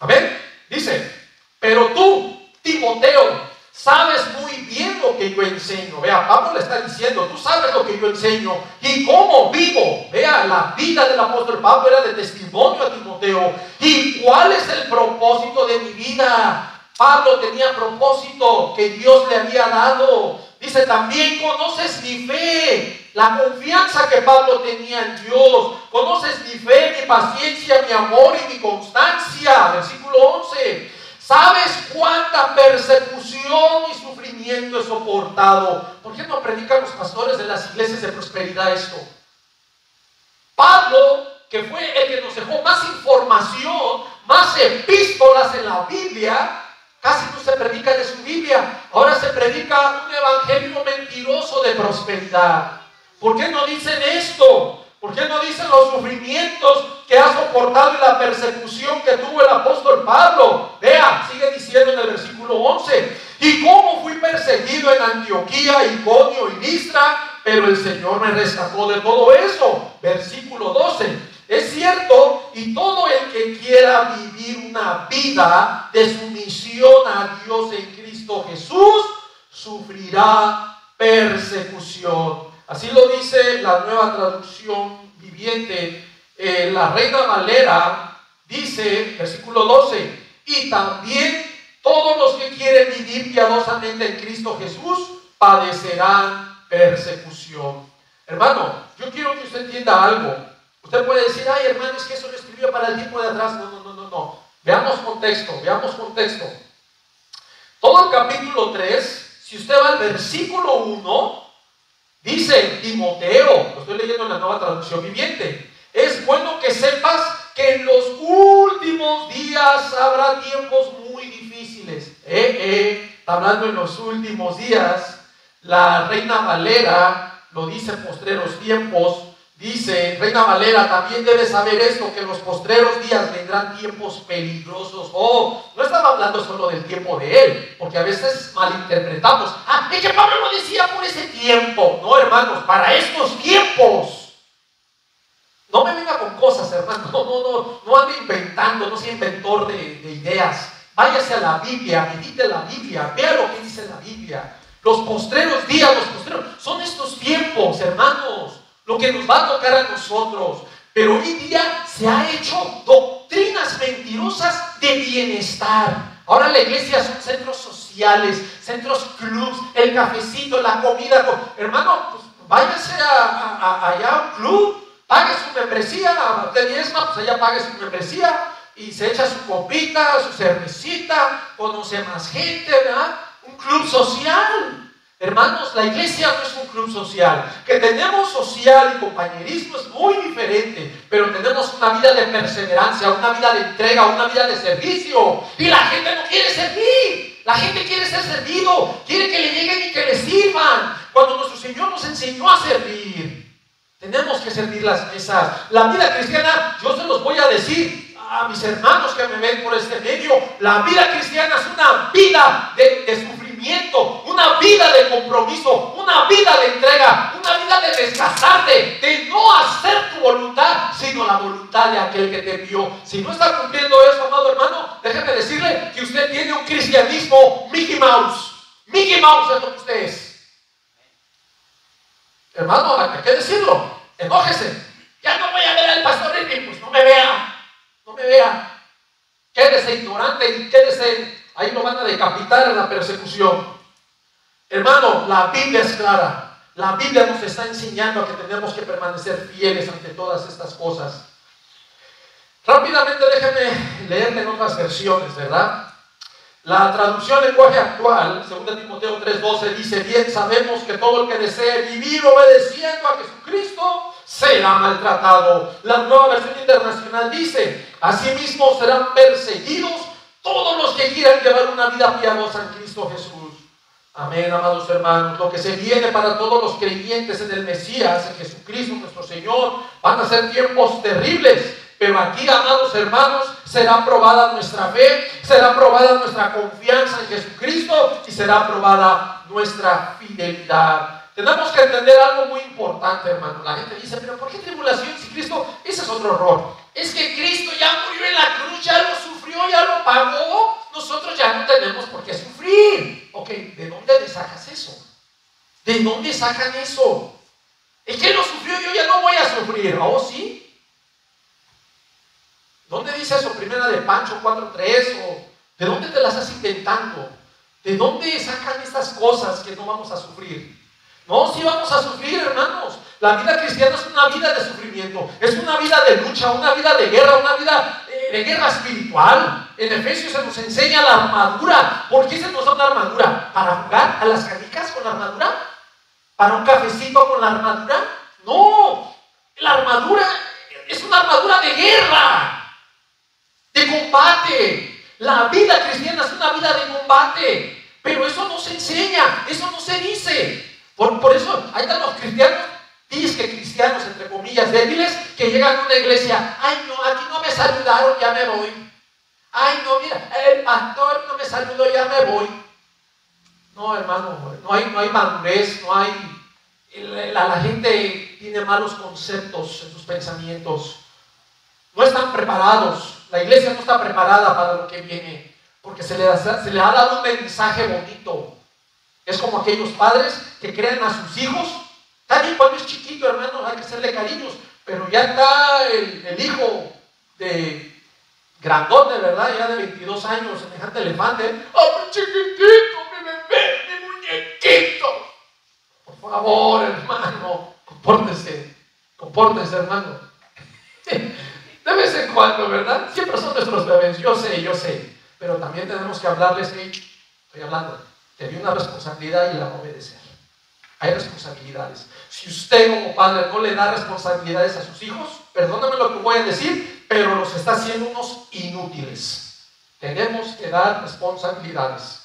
Amén. Dice, pero tú, Timoteo, sabes muy bien lo lo que yo enseño. Vea, Pablo le está diciendo, tú sabes lo que yo enseño y cómo vivo. Vea, la vida del apóstol Pablo era de testimonio a Timoteo. ¿Y cuál es el propósito de mi vida? Pablo tenía propósito que Dios le había dado. Dice, también conoces mi fe, la confianza que Pablo tenía en Dios. Conoces mi fe, mi paciencia, mi amor y mi constancia. Versículo 11. ¿Sabes cuánta persecución y sufrimiento he soportado? ¿Por qué no predican los pastores de las iglesias de prosperidad esto? Pablo, que fue el que nos dejó más información, más epístolas en la Biblia, casi no se predica de su Biblia. Ahora se predica un evangelio mentiroso de prosperidad. ¿Por qué no dicen esto? ¿Por qué no dicen los sufrimientos que ha soportado y la persecución que tuvo el apóstol Pablo? Vea, sigue diciendo en el versículo 11. Y cómo fui perseguido en Antioquía, Iconio y Listra, pero el Señor me rescató de todo eso. Versículo 12. Es cierto, y todo el que quiera vivir una vida de sumisión a Dios en Cristo Jesús, sufrirá persecución. Así lo dice la Nueva Traducción Viviente. La Reina Valera dice, versículo 12, y también todos los que quieren vivir piadosamente en Cristo Jesús padecerán persecución. Hermano, yo quiero que usted entienda algo. Usted puede decir, ay hermano, es que eso lo escribió para el tiempo de atrás. No. Veamos contexto. Todo el capítulo 3, si usted va al versículo 1, dice, Timoteo, lo estoy leyendo en la Nueva Traducción Viviente, es bueno que sepas que en los últimos días habrá tiempos muy difíciles. Está hablando en los últimos días. La Reina Valera lo dice, postreros tiempos. Dice, Reina Valera, también debes saber esto, que en los postreros días vendrán tiempos peligrosos. No estaba hablando solo del tiempo de él, porque a veces malinterpretamos. Es que Pablo lo decía por ese tiempo. No, hermanos, para estos tiempos. No me venga con cosas, hermano. No ande inventando, no sea inventor de ideas. Váyase a la Biblia, medite la Biblia, vea lo que dice la Biblia. Los postreros días, son estos tiempos, hermanos. Lo que nos va a tocar a nosotros. Pero hoy día se ha hecho doctrinas mentirosas de bienestar. Ahora la iglesia son centros sociales, centros clubs, el cafecito, la comida. Hermano, pues váyase allá a un club, pague su membresía, de diezma, pues allá pague su membresía y se echa su copita, su cervecita, conoce más gente, ¿verdad? Un club social. Hermanos, la iglesia no es un club social. Que tenemos social y compañerismo es muy diferente, pero tenemos una vida de perseverancia, una vida de entrega, una vida de servicio. Y la gente no quiere servir. La gente quiere ser servido, quiere que le lleguen y que le sirvan. Cuando nuestro Señor nos enseñó a servir, tenemos que servir las mesas. La vida cristiana, yo se los voy a decir a mis hermanos que me ven por este medio, la vida cristiana es una vida de sufrimiento, una vida de compromiso, una vida de entrega, una vida de desgastarte, de no hacer tu voluntad, sino la voluntad de aquel que te envió. Si no está cumpliendo eso, amado hermano, déjeme decirle que usted tiene un cristianismo Mickey Mouse. Mickey Mouse es lo que usted es. Hermano, hay que decirlo. Enójese. Ya no voy a ver al pastor y pues no me vea. No me vea. Quédese ignorante y quédese. Ahí lo van a decapitar en la persecución. Hermano, la Biblia es clara. La Biblia nos está enseñando a que tenemos que permanecer fieles ante todas estas cosas. Rápidamente déjenme leerle en otras versiones, ¿verdad? La traducción lenguaje actual, 2 Timoteo 3:12, dice, bien sabemos que todo el que desee vivir obedeciendo a Jesucristo será maltratado. La Nueva Versión Internacional dice, asimismo serán perseguidos todos los que quieran llevar una vida piadosa en Cristo Jesús. Amén, amados hermanos. Lo que se viene para todos los creyentes en el Mesías, en Jesucristo nuestro Señor, van a ser tiempos terribles. Pero aquí, amados hermanos, será probada nuestra fe, será probada nuestra confianza en Jesucristo y será probada nuestra fidelidad. Tenemos que entender algo muy importante, hermano. La gente dice, pero ¿por qué tribulación si Cristo? Ese es otro error. Es que Cristo ya murió en la cruz, ya lo sufrió, ya lo pagó. Nosotros ya no tenemos por qué sufrir. Ok, ¿de dónde le sacas eso? dónde sacan eso? El que lo sufrió, yo ya no voy a sufrir. ¿Oh, sí? ¿Dónde dice eso? Primera de Pancho 4:3. ¿O de dónde te las estás inventando? ¿De dónde sacan estas cosas que no vamos a sufrir? No, sí vamos a sufrir, hermanos. La vida cristiana es una vida de sufrimiento, es una vida de lucha, una vida de guerra, una vida de guerra espiritual. En Efesios se nos enseña la armadura. ¿Por qué se nos da una armadura? ¿Para jugar a las canicas con la armadura? ¿Para un cafecito con la armadura? No, la armadura es una armadura de guerra, de combate. La vida cristiana es una vida de combate, pero eso no se enseña, eso no se dice. Por eso, ahí están los cristianos, que cristianos, entre comillas, débiles, que llegan a una iglesia. Ay, no, aquí no me saludaron, ya me voy. Ay, no, mira, el pastor no me saludó, ya me voy. No, hermano, no hay madurez, no hay... La gente tiene malos conceptos en sus pensamientos. No están preparados. La iglesia no está preparada para lo que viene, porque se le ha dado un mensaje bonito. Es como aquellos padres que crean a sus hijos. También cuando es chiquito, hermano, hay que hacerle cariños, pero ya está el hijo de grandote, ¿verdad? Ya de 22 años, semejante elefante. ¡Oh, mi chiquitito, mi bebé, mi muñequito! Por favor, hermano, compórtese, hermano. De vez en cuando, ¿verdad? Siempre son nuestros bebés, yo sé, pero también tenemos que hablarles, estoy hablando, te di una responsabilidad y la va a obedecer. Hay responsabilidades. Si usted como padre no le da responsabilidades a sus hijos, perdóname lo que voy a decir, pero los está haciendo unos inútiles. Tenemos que dar responsabilidades.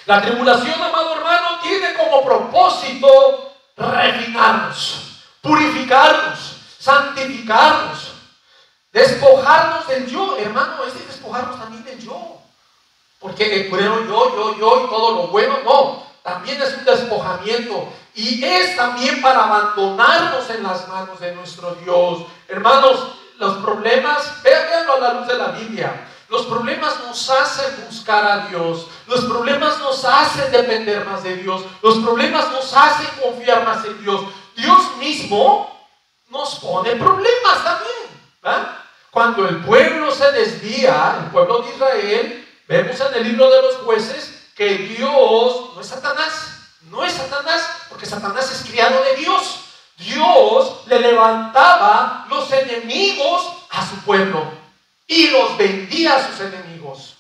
La tribulación, amado hermano, tiene como propósito refinarnos, purificarnos, santificarnos, despojarnos del yo. Hermano, es de despojarnos también del yo. Porque creo yo y todo lo bueno, no. También es un despojamiento. Y es también para abandonarnos en las manos de nuestro Dios. Hermanos, los problemas, véanlo a la luz de la Biblia. Los problemas nos hacen buscar a Dios. Los problemas nos hacen depender más de Dios. Los problemas nos hacen confiar más en Dios. Dios mismo nos pone problemas también, ¿verdad? Cuando el pueblo se desvía, el pueblo de Israel, vemos en el libro de los Jueces que Dios no es Satanás, porque Satanás es criado de Dios. Dios le levantaba los enemigos a su pueblo y los vendía a sus enemigos.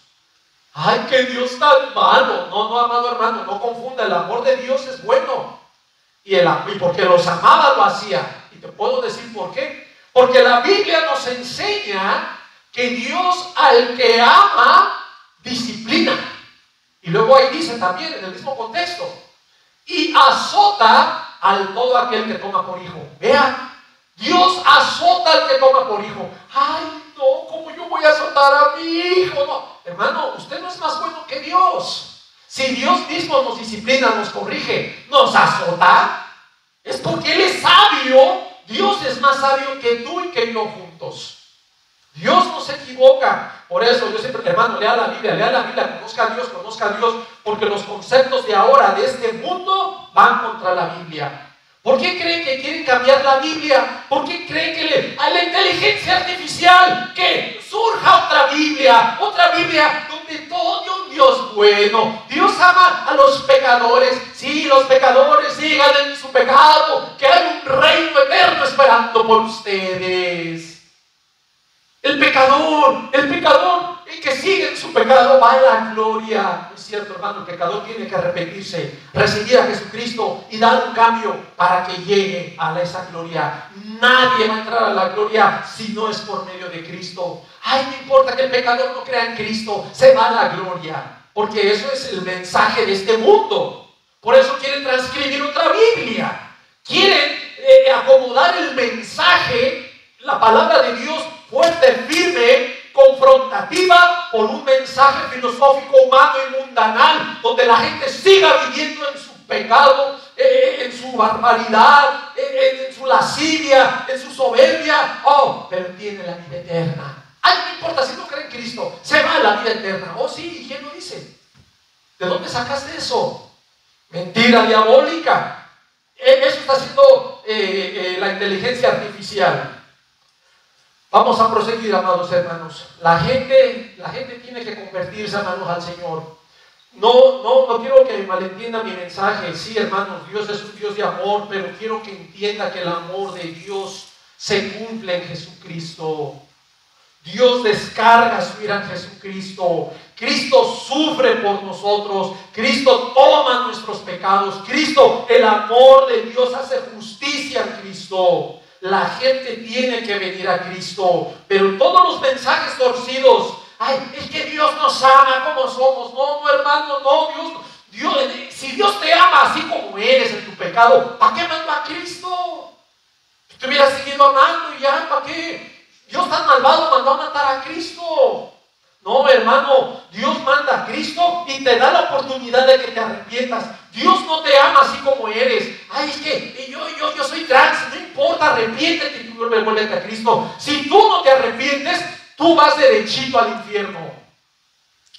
¡Ay, qué Dios tan malo! No, amado hermano, no confunda, el amor de Dios es bueno. Y porque los amaba lo hacía. Y te puedo decir por qué. Porque la Biblia nos enseña que Dios al que ama, disciplina. Y luego ahí dice también, en el mismo contexto, y azota al todo aquel que toma por hijo. Vean, Dios azota al que toma por hijo. Ay, no, ¿cómo yo voy a azotar a mi hijo? No, hermano, usted no es más bueno que Dios. Si Dios mismo nos disciplina, nos corrige, nos azota, es porque Él es sabio. Dios es más sabio que tú y que yo juntos. Dios no se equivoca. Por eso yo siempre, hermano, lea la Biblia, conozca a Dios, porque los conceptos de ahora, de este mundo, van contra la Biblia. ¿Por qué creen que quieren cambiar la Biblia? ¿Por qué creen que a la inteligencia artificial, que surja otra Biblia donde todo de un Dios bueno? Dios ama a los pecadores. Sí, los pecadores sigan en su pecado, que hay un reino eterno esperando por ustedes. El pecador, el que sigue en su pecado va a la gloria. Es cierto, hermano, el pecador tiene que arrepentirse, recibir a Jesucristo y dar un cambio para que llegue a esa gloria. Nadie va a entrar a la gloria si no es por medio de Cristo. Ay, no importa que el pecador no crea en Cristo, se va a la gloria, porque eso es el mensaje de este mundo. Por eso quieren transcribir otra Biblia. Quieren acomodar el mensaje, la palabra de Dios, fuerte, firme, confrontativa, por un mensaje filosófico, humano y mundanal, donde la gente siga viviendo en su pecado, en su barbaridad, en su lascivia, en su soberbia. Oh, pero tiene la vida eterna. Ay, no importa, si no cree en Cristo, se va a la vida eterna. Oh, sí, ¿y quién lo dice? ¿De dónde sacaste eso? Mentira diabólica. Eso está haciendo la inteligencia artificial. Vamos a proseguir, amados hermanos. La gente tiene que convertirse, hermanos, al Señor. No quiero que malentienda mi mensaje. Sí, hermanos, Dios es un Dios de amor, pero quiero que entienda que el amor de Dios se cumple en Jesucristo. Dios descarga su ira en Jesucristo. Cristo sufre por nosotros. Cristo toma nuestros pecados. Cristo, el amor de Dios, hace justicia en Cristo. La gente tiene que venir a Cristo. Pero todos los mensajes torcidos, ay, es que Dios nos ama como somos. No, hermano, no, si Dios te ama así como eres en tu pecado, ¿para qué mandó a Cristo? Si te hubieras seguido amando y ya, ¿para qué? Dios tan malvado mandó a matar a Cristo. No, hermano, Dios manda a Cristo y te da la oportunidad de que te arrepientas. Dios no te ama así como eres. Ay, es que yo soy trans, no importa, arrepiéntete y tú vuélvete a Cristo. Si tú no te arrepientes, tú vas derechito al infierno.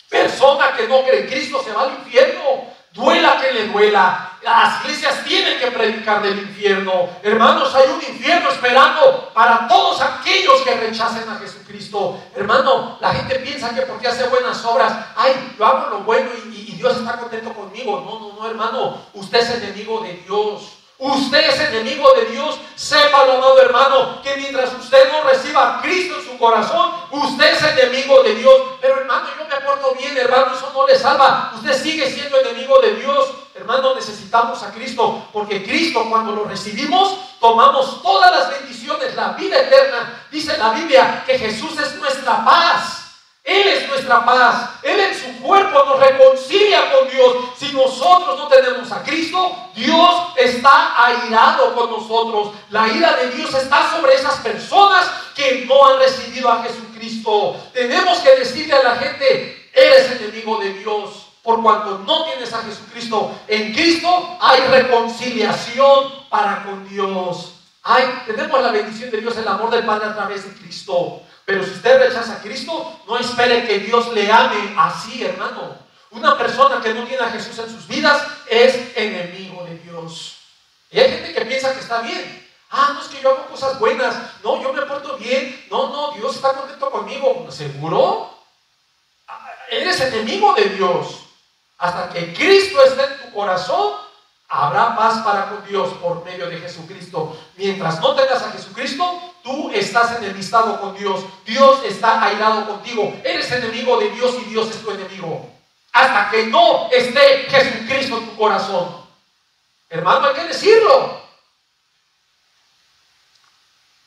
Persona que no cree en Cristo se va al infierno. Duela que le duela. Las iglesias tienen que predicar del infierno. Hermanos, hay un infierno esperando para todos aquellos que rechacen a Jesucristo. Hermano, la gente piensa que porque hace buenas obras, ay, yo hago lo bueno y Dios está contento conmigo. No, hermano, usted es enemigo de Dios. Usted es enemigo de Dios. Sépalo, amado hermano, que mientras usted no reciba a Cristo en su corazón, usted es enemigo de Dios. Pero hermano, yo me porto bien, hermano, eso no le salva. Usted sigue siendo enemigo de Dios. Hermano, necesitamos a Cristo, porque Cristo, cuando lo recibimos, tomamos todas las bendiciones, la vida eterna. Dice la Biblia que Jesús es nuestra paz. Él es nuestra paz. Él en su cuerpo nos reconcilia con Dios. Si nosotros no tenemos a Cristo, Dios está airado con nosotros. La ira de Dios está sobre esas personas que no han recibido a Jesucristo. Tenemos que decirle a la gente, eres enemigo de Dios. Por cuanto no tienes a Jesucristo, en Cristo hay reconciliación para con Dios. Tenemos la bendición de Dios, el amor del Padre a través de Cristo. Pero si usted rechaza a Cristo, no espere que Dios le ame así, hermano. Una persona que no tiene a Jesús en sus vidas es enemigo de Dios. Y hay gente que piensa que está bien. No es que yo hago cosas buenas. No, yo me porto bien. No, Dios está contento conmigo. ¿Seguro? Eres enemigo de Dios. Hasta que Cristo esté en tu corazón, habrá paz para con Dios por medio de Jesucristo. Mientras no tengas a Jesucristo, tú estás enemistado con Dios. Dios está airado contigo. Eres enemigo de Dios y Dios es tu enemigo. Hasta que no esté Jesucristo en tu corazón. Hermano, hay que decirlo.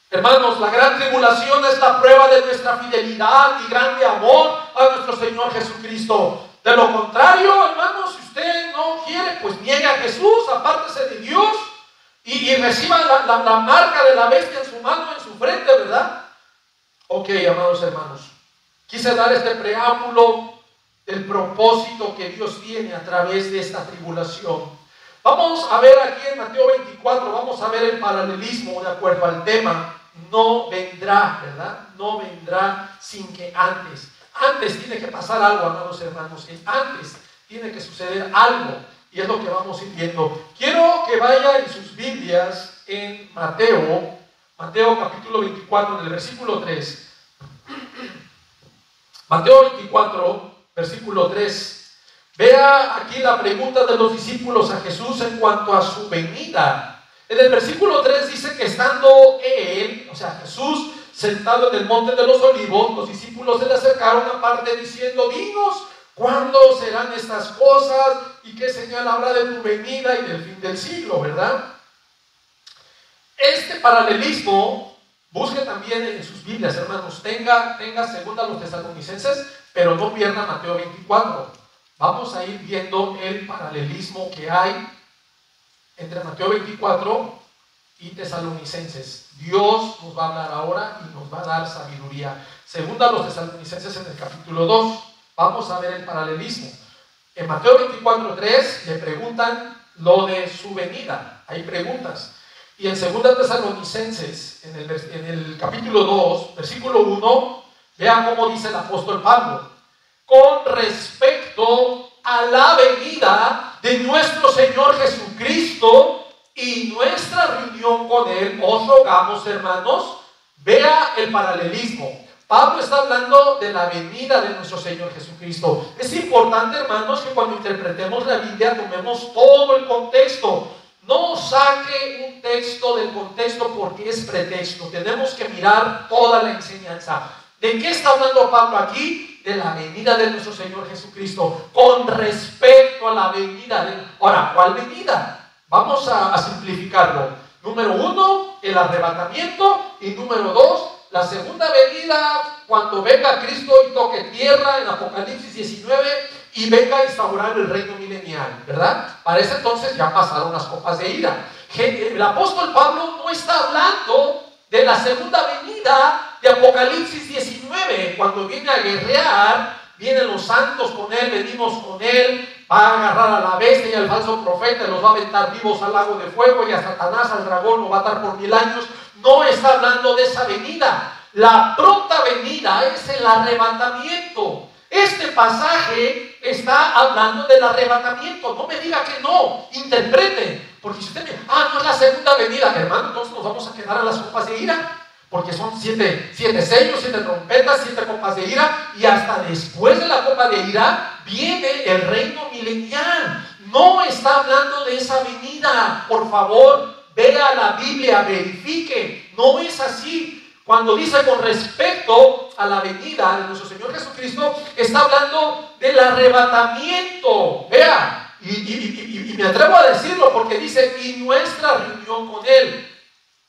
Hermanos, la gran tribulación es la prueba de nuestra fidelidad y grande amor a nuestro Señor Jesucristo. De lo contrario, hermanos, si usted no quiere, pues niegue a Jesús, apártese de Dios y reciba la marca de la bestia en su mano, en su frente, ¿verdad? Ok, amados hermanos, quise dar este preámbulo del propósito que Dios tiene a través de esta tribulación. Vamos a ver aquí en Mateo 24, vamos a ver el paralelismo de acuerdo al tema. No vendrá, ¿verdad? No vendrá sin que antes tiene que pasar algo, amados hermanos. Antes tiene que suceder algo. Y es lo que vamos a ir viendo. Quiero que vaya en sus Biblias en Mateo capítulo 24, en el versículo 3. Mateo 24, versículo 3. Vea aquí la pregunta de los discípulos a Jesús en cuanto a su venida. En el versículo 3 dice que estando él, o sea Jesús, sentado en el monte de los olivos, los discípulos se le acercaron aparte diciendo, dinos, ¿cuándo serán estas cosas? ¿Y qué señal habrá de tu venida y del fin del siglo? ¿Verdad? Este paralelismo, busque también en sus Biblias, hermanos, tenga segunda a los Tesalonicenses, pero no pierda Mateo 24. Vamos a ir viendo el paralelismo que hay entre Mateo 24 y Tesalonicenses. Dios nos va a hablar ahora y nos va a dar sabiduría. Segunda a los Tesalonicenses en el capítulo 2. Vamos a ver el paralelismo. En Mateo 24:3 le preguntan lo de su venida. Hay preguntas. Y en segunda Tesalonicenses, en el capítulo 2, versículo 1, vean cómo dice el apóstol Pablo. Con respecto a la venida de nuestro Señor Jesucristo y nuestra reunión con Él, os rogamos, hermanos, vea el paralelismo. Pablo está hablando de la venida de nuestro Señor Jesucristo. Es importante, hermanos, que cuando interpretemos la Biblia tomemos todo el contexto. No saque un texto del contexto porque es pretexto. Tenemos que mirar toda la enseñanza. ¿De qué está hablando Pablo aquí? De la venida de nuestro Señor Jesucristo. Con respecto a la venida de... Ahora, ¿cuál venida? Vamos a simplificarlo. Número 1, el arrebatamiento. Y número 2, la segunda venida, cuando venga Cristo y toque tierra en Apocalipsis 19 y venga a instaurar el reino milenial, ¿verdad? Para ese entonces ya pasaron las copas de ira. El apóstol Pablo no está hablando de la segunda venida de Apocalipsis 19, cuando viene a guerrear, vienen los santos con él, venimos con él, va a agarrar a la bestia y al falso profeta y los va a aventar vivos al lago de fuego, y a Satanás, al dragón, lo va a atar por 1000 años. No está hablando de esa venida. La pronta venida es el arrebatamiento. Este pasaje está hablando del arrebatamiento. No me diga que no, interprete. Porque si usted me no es la segunda venida, hermano, entonces nos vamos a quedar a las copas de ira. Porque son 7 sellos, 7 trompetas, 7 copas de ira. Y hasta después de la copa de ira viene el reino milenial. No está hablando de esa venida. Por favor, vea la Biblia, verifique. No es así. Cuando dice con respecto a la venida de nuestro Señor Jesucristo, está hablando del arrebatamiento. Vea, y me atrevo a decirlo porque dice, y nuestra reunión con Él.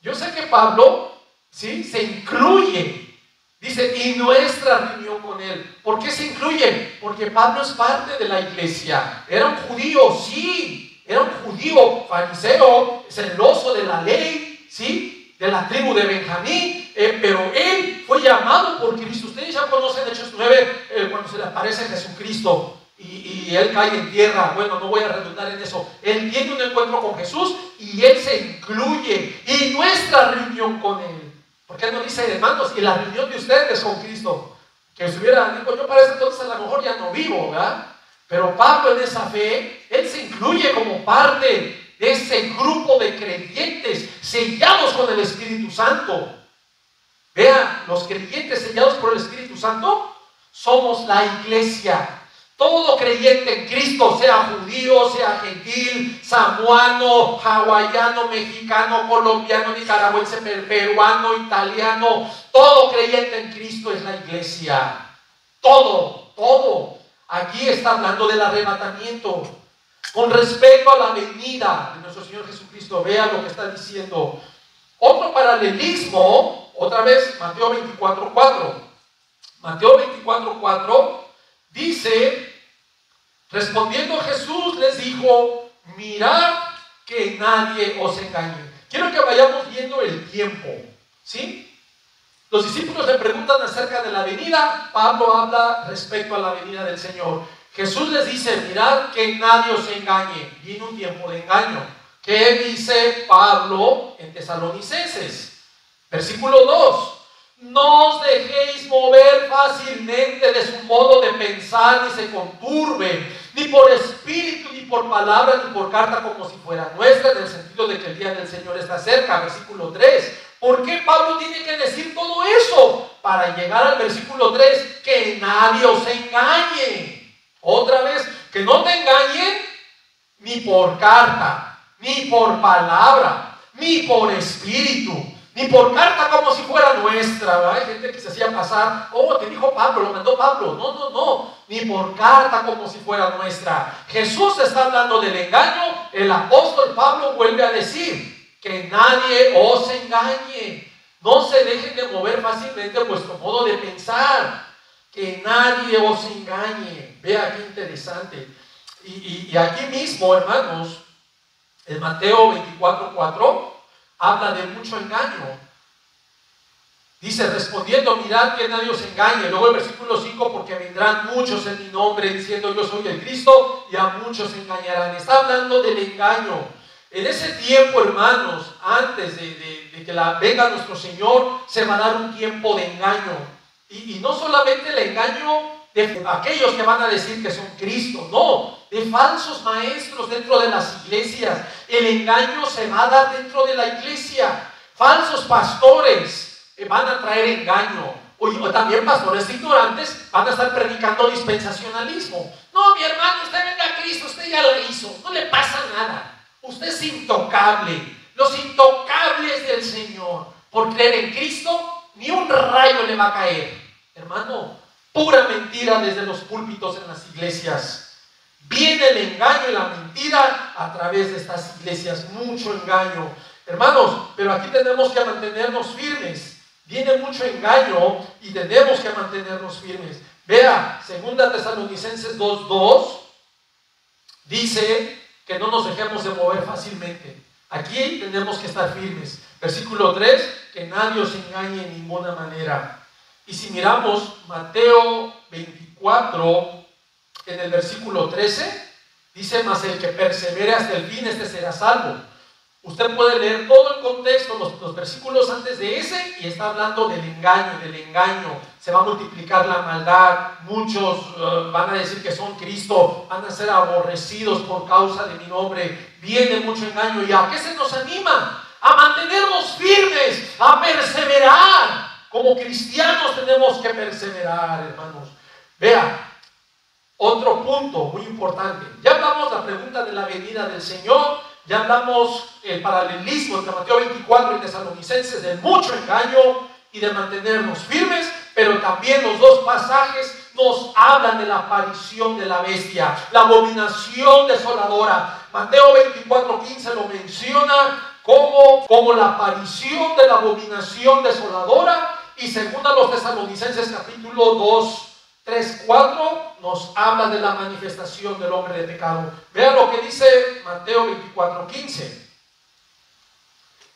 Yo sé que Pablo, ¿sí?, se incluye. Dice, y nuestra reunión con Él. ¿Por qué se incluye? Porque Pablo es parte de la iglesia. Era un judío, sí. Era un judío fariseo, celoso de la ley, ¿sí?, de la tribu de Benjamín, pero él fue llamado por Cristo. Ustedes ya conocen Hechos 9, cuando se le aparece Jesucristo y él cae en tierra. Bueno, no voy a redundar en eso. Él tiene un encuentro con Jesús y él se incluye. Y nuestra reunión con Él. ¿Por qué no dice, hermanos, y la reunión de ustedes con Cristo? Que estuviera, digo, yo para ese entonces a lo mejor ya no vivo, ¿verdad? Pero Pablo en esa fe, él se incluye como parte de ese grupo de creyentes sellados con el Espíritu Santo. Vean, los creyentes sellados por el Espíritu Santo somos la iglesia. Todo creyente en Cristo, sea judío, sea gentil, samoano, hawaiano, mexicano, colombiano, nicaragüense, peruano, italiano, todo creyente en Cristo es la iglesia. Todo. Aquí está hablando del arrebatamiento. Con respecto a la venida de nuestro Señor Jesucristo, vea lo que está diciendo. Otro paralelismo, otra vez, Mateo 24:4. Mateo 24:4 dice, respondiendo Jesús les dijo, mirad que nadie os engañe. Quiero que vayamos viendo el tiempo, ¿sí? Los discípulos le preguntan acerca de la venida. Pablo habla respecto a la venida del Señor. Jesús les dice, mirad que nadie os engañe. Viene un tiempo de engaño. ¿Qué dice Pablo en Tesalonicenses? Versículo 2. No os dejéis mover fácilmente de su modo de pensar, ni se conturben, ni por espíritu, ni por palabra, ni por carta, como si fuera nuestra, en el sentido de que el día del Señor está cerca. Versículo 3. ¿Por qué Pablo tiene que decir todo eso? Para llegar al versículo 3, que nadie os engañe. Otra vez, que no te engañen ni por carta, ni por palabra, ni por espíritu, ni por carta como si fuera nuestra, ¿verdad? Hay gente que se hacía pasar, te dijo Pablo, lo mandó Pablo. No, ni por carta como si fuera nuestra. Jesús está hablando del engaño. El apóstol Pablo vuelve a decir, que nadie os engañe. No se dejen de mover fácilmente vuestro modo de pensar. Que nadie os engañe. Vea qué interesante. Y aquí mismo, hermanos, en Mateo 24:4 habla de mucho engaño. Dice, respondiendo, mirad que nadie os engañe. Luego el versículo 5, porque vendrán muchos en mi nombre diciendo yo soy el Cristo, y a muchos engañarán. Está hablando del engaño. En ese tiempo, hermanos, antes de que venga nuestro Señor, se va a dar un tiempo de engaño. Y no solamente el engaño de aquellos que van a decir que son Cristo, no, de falsos maestros dentro de las iglesias. El engaño se va a dar dentro de la iglesia. Falsos pastores van a traer engaño. O también pastores ignorantes van a estar predicando dispensacionalismo. No, mi hermano, usted venga a Cristo, usted ya lo hizo, no le pasa nada. Usted es intocable. Los intocables del Señor, por creer en Cristo, ni un rayo le va a caer. Hermano, pura mentira desde los púlpitos en las iglesias. Viene el engaño y la mentira a través de estas iglesias, mucho engaño. Hermanos, pero aquí tenemos que mantenernos firmes. Viene mucho engaño y tenemos que mantenernos firmes. Vea, 2 Tesalonicenses 2:2 dice que no nos dejemos de mover fácilmente. Aquí tenemos que estar firmes. Versículo 3, que nadie os engañe en ninguna manera. Y si miramos Mateo 24, en el versículo 13, dice: mas el que persevere hasta el fin, este será salvo. Usted puede leer todo el contexto, los versículos antes de ese, y está hablando del engaño, se va a multiplicar la maldad, muchos van a decir que son Cristo, van a ser aborrecidos por causa de mi nombre, viene mucho engaño. ¿Y a qué se nos anima? A mantenernos firmes, a perseverar. Como cristianos tenemos que perseverar, hermanos. Vea, otro punto muy importante. Ya hablamos la pregunta de la venida del Señor. Ya hablamos el paralelismo entre Mateo 24 y Tesalonicenses del mucho engaño y de mantenernos firmes, pero también los dos pasajes nos hablan de la aparición de la bestia, la abominación desoladora. Mateo 24:15 lo menciona como la aparición de la abominación desoladora, y según a los Tesalonicenses capítulo 2, 3, 4 nos habla de la manifestación del hombre de pecado. Vean lo que dice Mateo 24:15.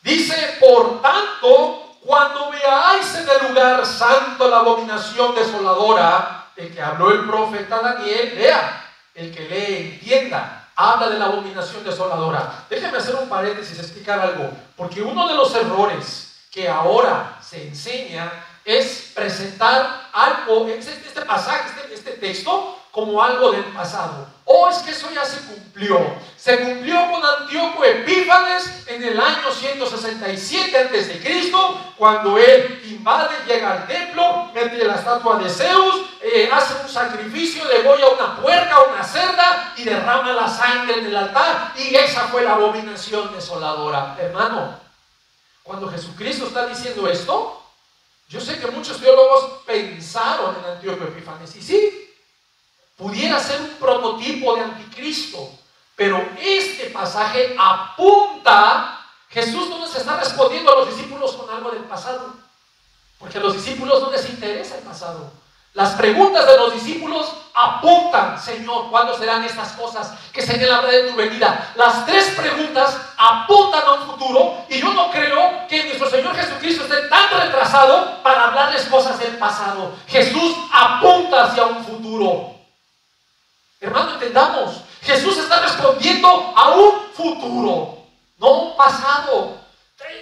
Dice: por tanto, cuando veáis en el lugar santo la abominación desoladora, de que habló el profeta Daniel, vea, el que lee entienda, habla de la abominación desoladora. Déjenme hacer un paréntesis, explicar algo, porque uno de los errores que ahora se enseña es presentar algo, este pasaje, este texto, como algo del pasado. Es que eso ya se cumplió. Se cumplió con Antíoco Epífanes en el año 167 a.C., cuando él invade, llega al templo, mete la estatua de Zeus, hace un sacrificio, degolla una puerca, una cerda y derrama la sangre en el altar, y esa fue la abominación desoladora. Hermano, cuando Jesucristo está diciendo esto, yo sé que muchos teólogos pensaron en Antíoco Epífanes, y sí, pudiera ser un prototipo de anticristo, pero este pasaje apunta. Jesús no nos está respondiendo a los discípulos con algo del pasado, porque a los discípulos no les interesa el pasado. Las preguntas de los discípulos apuntan: Señor, ¿cuándo serán estas cosas que señalan de tu venida? Las tres preguntas apuntan a un futuro, y yo no creo que nuestro Señor Jesucristo esté tan retrasado para hablarles cosas del pasado. Jesús apunta hacia un futuro. Hermano, entendamos, Jesús está respondiendo a un futuro, no un pasado.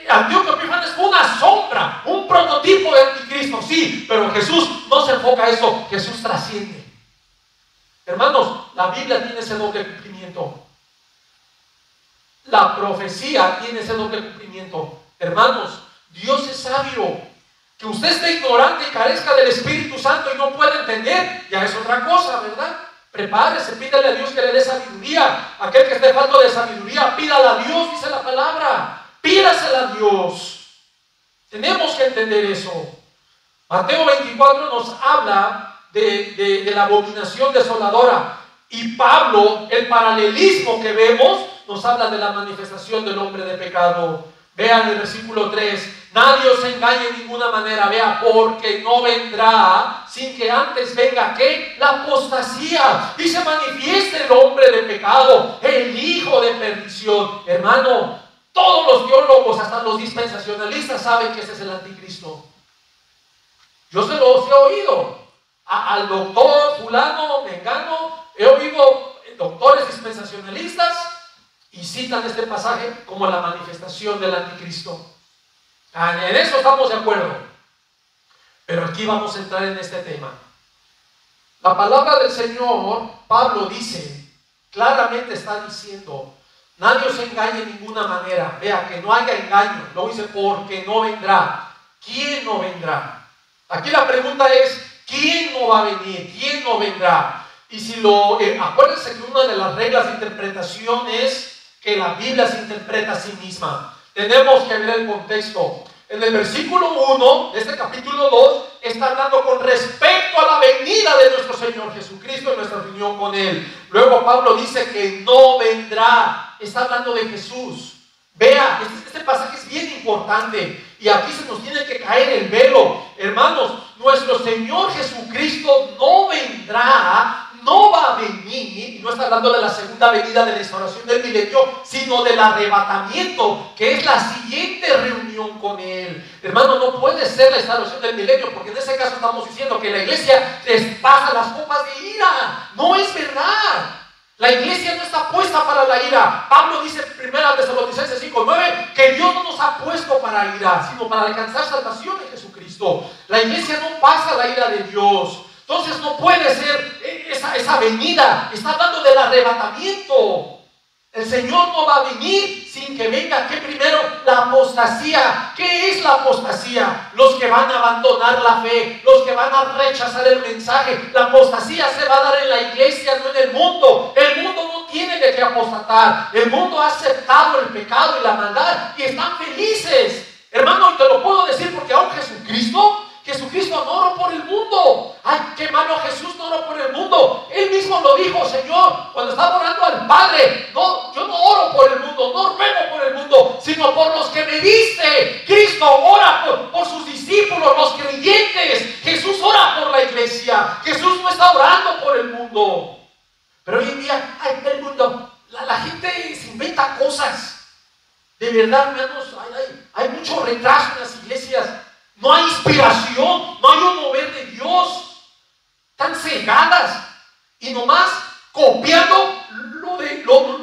Antíoco Epífanes fue una sombra, un prototipo de anticristo, sí, pero Jesús no se enfoca a eso, Jesús trasciende. Hermanos, la Biblia tiene ese doble cumplimiento. La profecía tiene ese doble cumplimiento. Hermanos, Dios es sabio. Que usted esté ignorante y carezca del Espíritu Santo y no pueda entender, ya es otra cosa, ¿verdad? Prepárese, pídale a Dios que le dé sabiduría. Aquel que esté falto de sabiduría, pídala a Dios, dice la palabra. Pídasela a Dios. Tenemos que entender eso. Mateo 24 nos habla de la abominación desoladora. Y Pablo, el paralelismo que vemos, nos habla de la manifestación del hombre de pecado. Vean el versículo 3. Nadie os engañe en ninguna manera, vea, porque no vendrá sin que antes venga, ¿qué? La apostasía, y se manifieste el hombre de pecado, el hijo de perdición. Hermano, todos los teólogos, hasta los dispensacionalistas, saben que ese es el anticristo. Yo se los he oído al doctor fulano, mengano, he oído doctores dispensacionalistas y citan este pasaje como la manifestación del anticristo. En eso estamos de acuerdo. Pero aquí vamos a entrar en este tema. La palabra del Señor, Pablo dice, claramente está diciendo, nadie os engañe de ninguna manera. Vea, que no haya engaño. Luego dice, porque no vendrá. ¿Quién no vendrá? Aquí la pregunta es, ¿quién no va a venir? ¿Quién no vendrá? Y si acuérdense que una de las reglas de interpretación es que la Biblia se interpreta a sí misma. Tenemos que ver el contexto. En el versículo 1 de este capítulo 2 está hablando con respecto a la venida de nuestro Señor Jesucristo y nuestra reunión con Él. Luego Pablo dice que no vendrá. Está hablando de Jesús. Vea, este pasaje es bien importante y aquí se nos tiene que caer el velo. Hermanos, nuestro Señor Jesucristo no vendrá, no va a venir, y no está hablando de la segunda venida de la instauración del milenio, sino del arrebatamiento, que es la siguiente reunión con Él. Hermano, no puede ser la instauración del milenio, porque en ese caso estamos diciendo que la iglesia les pasa las copas de ira. No es verdad. La iglesia no está puesta para la ira. Pablo dice en 1 Tesalonicenses 5:9 que Dios no nos ha puesto para ira, sino para alcanzar salvación en Jesucristo. La iglesia no pasa la ira de Dios. Entonces no puede ser esa venida. Está hablando del arrebatamiento. El Señor no va a venir sin que venga, ¿qué primero? La apostasía. ¿Qué es la apostasía? Los que van a abandonar la fe, los que van a rechazar el mensaje. La apostasía se va a dar en la iglesia, no en el mundo. El mundo no tiene de qué apostatar. El mundo ha aceptado el pecado y la maldad y están felices. Hermano, y te lo puedo decir porque aún Jesucristo no oró por el mundo. Ay, qué malo, Jesús no oró por el mundo. Él mismo lo dijo, Señor, cuando estaba orando al Padre. No, yo no oro por el mundo, no ruego por el mundo, sino por los que me diste. Cristo ora por sus discípulos, los creyentes. Jesús ora por la iglesia. Jesús no está orando por el mundo. Pero hoy en día, ay, el mundo, la gente se inventa cosas. De verdad, hermanos, hay mucho retraso en las iglesias. No hay inspiración, no hay un mover de Dios. Están cegadas y nomás copiando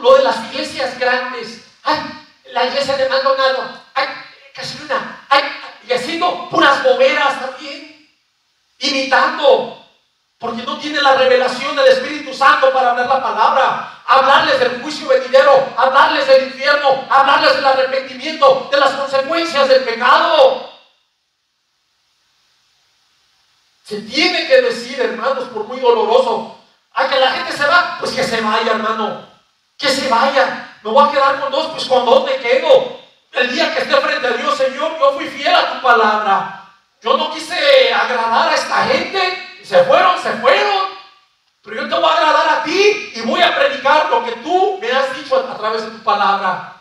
lo de las iglesias grandes. Ay, la iglesia de Maldonado, ay, Casiluna, ay, y haciendo puras boberas también, imitando, porque no tiene la revelación del Espíritu Santo para hablar la palabra, hablarles del juicio venidero, hablarles del infierno, hablarles del arrepentimiento, de las consecuencias del pecado. Se tiene que decir, hermanos, por muy doloroso, a que la gente se va, pues que se vaya, hermano, que se vaya. Me voy a quedar con dos, pues con dos me quedo. El día que esté frente a Dios, Señor, yo fui fiel a tu palabra. Yo no quise agradar a esta gente, se fueron, pero yo te voy a agradar a ti y voy a predicar lo que tú me has dicho a través de tu palabra.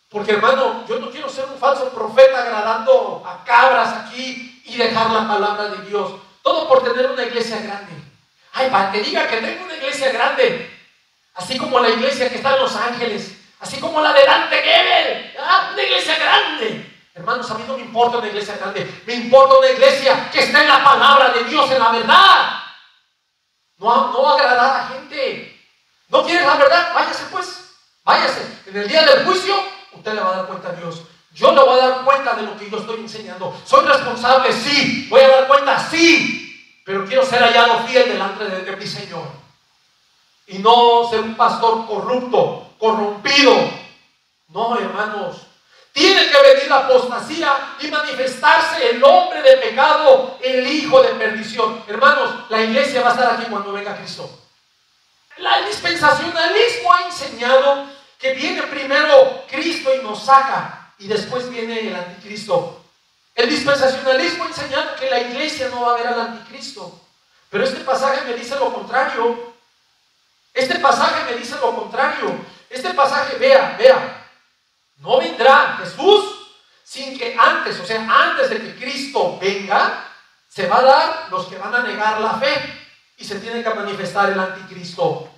Porque, hermano, yo no quiero ser un falso profeta agradando a cabras aquí y dejar la palabra de Dios. Todo por tener una iglesia grande. Ay, para que diga que tengo una iglesia grande. Así como la iglesia que está en Los Ángeles. Así como la de Dante Gebel. Una iglesia grande. Hermanos, a mí no me importa una iglesia grande. Me importa una iglesia que esté en la palabra de Dios, en la verdad. No agradar a gente. ¿No quieres la verdad? Váyase pues. Váyase. En el día del juicio, usted le va a dar cuenta a Dios. Yo le voy a dar cuenta de lo que yo estoy enseñando. ¿Soy responsable? Sí. ¿Voy a dar cuenta? Sí. Pero quiero ser hallado fiel delante de mi Señor. Y no ser un pastor corrupto, corrompido. No, hermanos. Tiene que venir la apostasía y manifestarse el hombre de pecado, el hijo de perdición. Hermanos, la iglesia va a estar aquí cuando venga Cristo. El dispensacionalismo ha enseñado que viene primero Cristo y nos saca, y después viene el anticristo. El dispensacionalismo ha enseñado que la iglesia no va a ver al anticristo. Pero este pasaje me dice lo contrario. Este pasaje, vea. No vendrá Jesús sin que antes de que Cristo venga, se va a dar los que van a negar la fe y se tiene que manifestar el anticristo.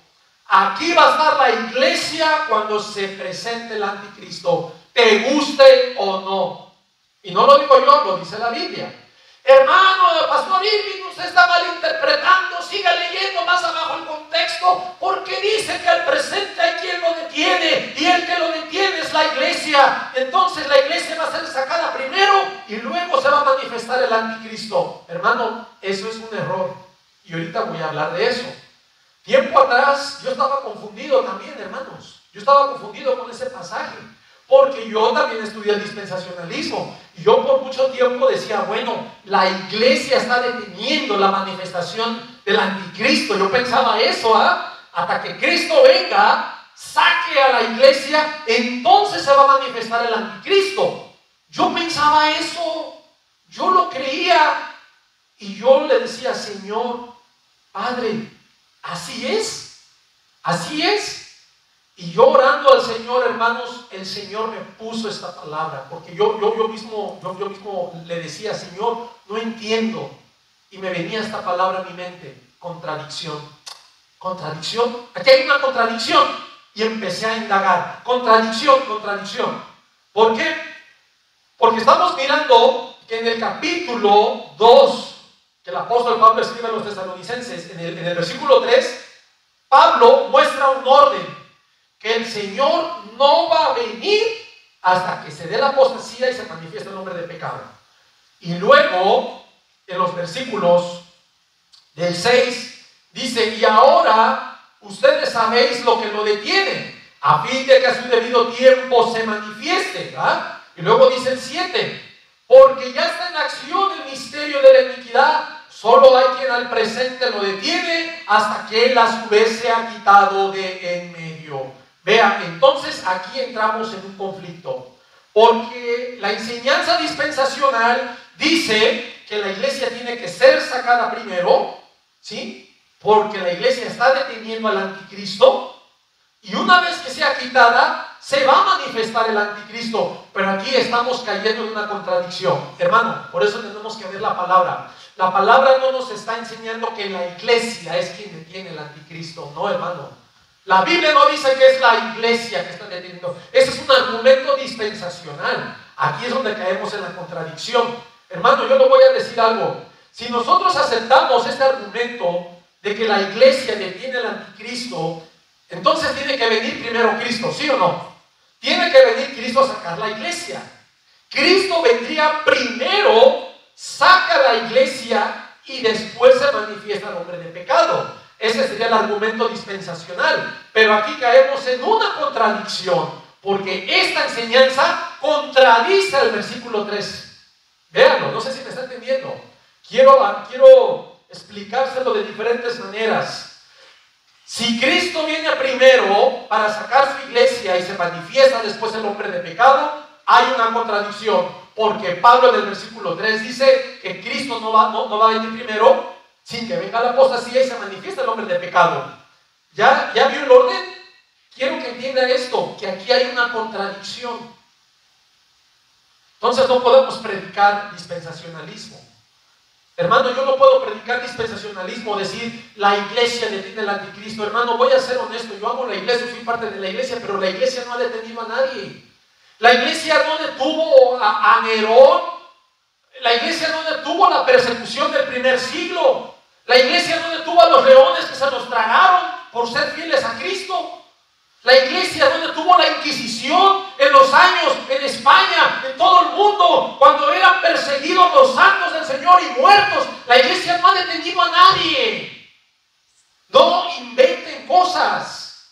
Aquí va a estar la iglesia cuando se presente el anticristo, te guste o no. Y no lo digo yo, lo dice la Biblia. Hermano, Pastor Irving, usted está malinterpretando. Siga leyendo más abajo el contexto, porque dice que al presente hay quien lo detiene, y el que lo detiene es la iglesia. Entonces la iglesia va a ser sacada primero y luego se va a manifestar el anticristo. Hermano, eso es un error. Y ahorita voy a hablar de eso. Tiempo atrás yo estaba confundido también, hermanos. Yo estaba confundido con ese pasaje, porque yo también estudié el dispensacionalismo. Y yo por mucho tiempo decía, bueno, la iglesia está deteniendo la manifestación del anticristo. Yo pensaba eso, hasta que Cristo venga, saque a la iglesia, entonces se va a manifestar el anticristo. Yo pensaba eso, yo lo creía. Y yo le decía, Señor, Padre, así es, así es. Y yo orando al Señor, hermanos, el Señor me puso esta palabra, porque yo mismo le decía, Señor, no entiendo. Y me venía esta palabra a mi mente, contradicción. Contradicción, aquí hay una contradicción. Y empecé a indagar, contradicción, contradicción. ¿Por qué? Porque estamos mirando que en el capítulo 2, que el apóstol Pablo escribe a los tesalonicenses, en el versículo 3, Pablo muestra un orden, que el Señor no va a venir hasta que se dé la apostasía y se manifieste el hombre de pecado. Y luego, en los versículos del 6, dice, y ahora ustedes sabéis lo que lo detiene, a fin de que a su debido tiempo se manifieste, ¿verdad? Y luego dice el 7, porque ya está en acción el misterio de la iniquidad, solo hay quien al presente lo detiene hasta que él a su vez se ha quitado de en medio. Vea, entonces aquí entramos en un conflicto, porque la enseñanza dispensacional dice que la iglesia tiene que ser sacada primero, ¿sí? Porque la iglesia está deteniendo al anticristo, y una vez que sea quitada, se va a manifestar el anticristo. Pero aquí estamos cayendo en una contradicción, hermano. Por eso tenemos que ver la palabra. La palabra no nos está enseñando que la iglesia es quien detiene el anticristo, no, hermano. La Biblia no dice que es la iglesia que está deteniendo. Ese es un argumento dispensacional. Aquí es donde caemos en la contradicción. Hermano, yo le voy a decir algo. Si nosotros aceptamos este argumento de que la iglesia detiene el anticristo, entonces tiene que venir primero Cristo, ¿sí o no? Tiene que venir Cristo a sacar la iglesia. Cristo vendría primero, saca la iglesia y después se manifiesta el hombre de pecado. Ese sería el argumento dispensacional. Pero aquí caemos en una contradicción, porque esta enseñanza contradice el versículo 3. Véanlo, no sé si me está entendiendo. Quiero explicárselo de diferentes maneras. Si Cristo viene primero para sacar su iglesia y se manifiesta después el hombre de pecado, hay una contradicción, porque Pablo en el versículo 3 dice que Cristo no va a venir primero sin que venga la apostasía y se manifieste el hombre de pecado. ¿Ya vio el orden? Quiero que entienda esto, que aquí hay una contradicción. Entonces no podemos predicar dispensacionalismo. Hermano, yo no puedo predicar dispensacionalismo, decir la iglesia detiene al anticristo. Hermano, voy a ser honesto, yo amo la iglesia, soy parte de la iglesia, pero la iglesia no ha detenido a nadie. La iglesia no detuvo a Nerón. La iglesia no detuvo la persecución del primer siglo. La iglesia no detuvo a los leones que se los tragaron por ser fieles a Cristo. La iglesia no detuvo la Inquisición en los años en España, en todo el mundo, cuando eran perseguidos los santos del Señor y muertos. La iglesia no ha detenido a nadie. No inventen cosas.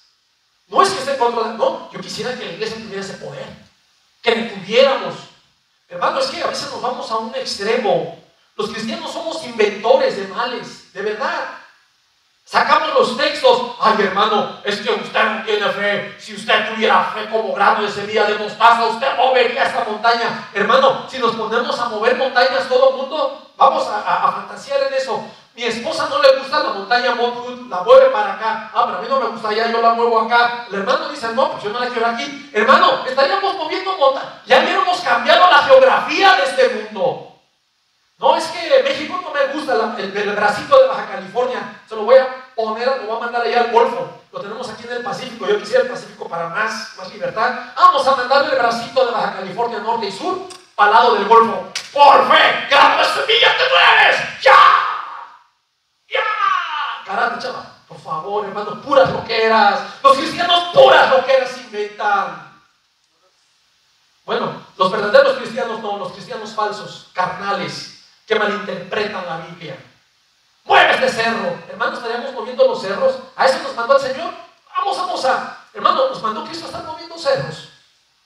No es que esté controlando, no. Yo quisiera que la iglesia tuviera ese poder, que detuviéramos. Hermano, es que a veces nos vamos a un extremo. Los cristianos somos inventores de males, de verdad. Sacamos los textos. Ay, hermano, es que usted no tiene fe. Si usted tuviera fe como grano de semilla de mostaza, usted movería esta montaña. Hermano, si nos ponemos a mover montañas todo el mundo, vamos a fantasear en eso. Mi esposa no le gusta la montaña Mount, la mueve para acá. Ah, pero a mí no me gusta allá, yo la muevo acá. El hermano dice, no, pues yo no la quiero aquí. Hermano, estaríamos moviendo montañas. Ya hubiéramos cambiado la geografía de este mundo. No, es que México no me gusta, el bracito de Baja California, se lo voy a poner, lo voy a mandar allá al Golfo. Lo tenemos aquí en el Pacífico, yo quisiera el Pacífico para más libertad. Vamos a mandarle el bracito de Baja California norte y sur al lado del Golfo. ¡Por fe! ¡Grano de semilla te mueves! ¡Ya! ¡Ya! Caramba, chaval, por favor, hermano, puras loqueras. Los cristianos puras loqueras inventan. Bueno, los verdaderos cristianos no, los cristianos falsos, carnales, que malinterpretan la Biblia. mueve este cerro. Hermano, ¿estaríamos moviendo los cerros? ¿A eso nos mandó el Señor? Hermano, ¿nos mandó Cristo a estar moviendo cerros?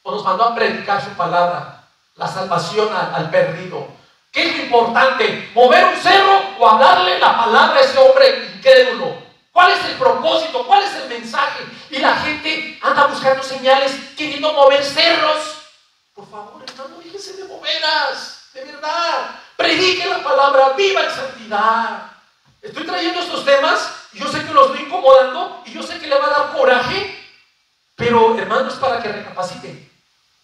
¿O nos mandó a predicar su palabra? La salvación al perdido. ¿Qué es lo importante? ¿Mover un cerro o hablarle la palabra a ese hombre incrédulo? ¿Cuál es el propósito? ¿Cuál es el mensaje? Y la gente anda buscando señales, queriendo mover cerros. Por favor, hermano, déjese de moveras, de verdad. Predique la palabra, viva en santidad. Estoy trayendo estos temas y yo sé que los estoy incomodando y yo sé que le va a dar coraje, pero hermano, es para que recapacite,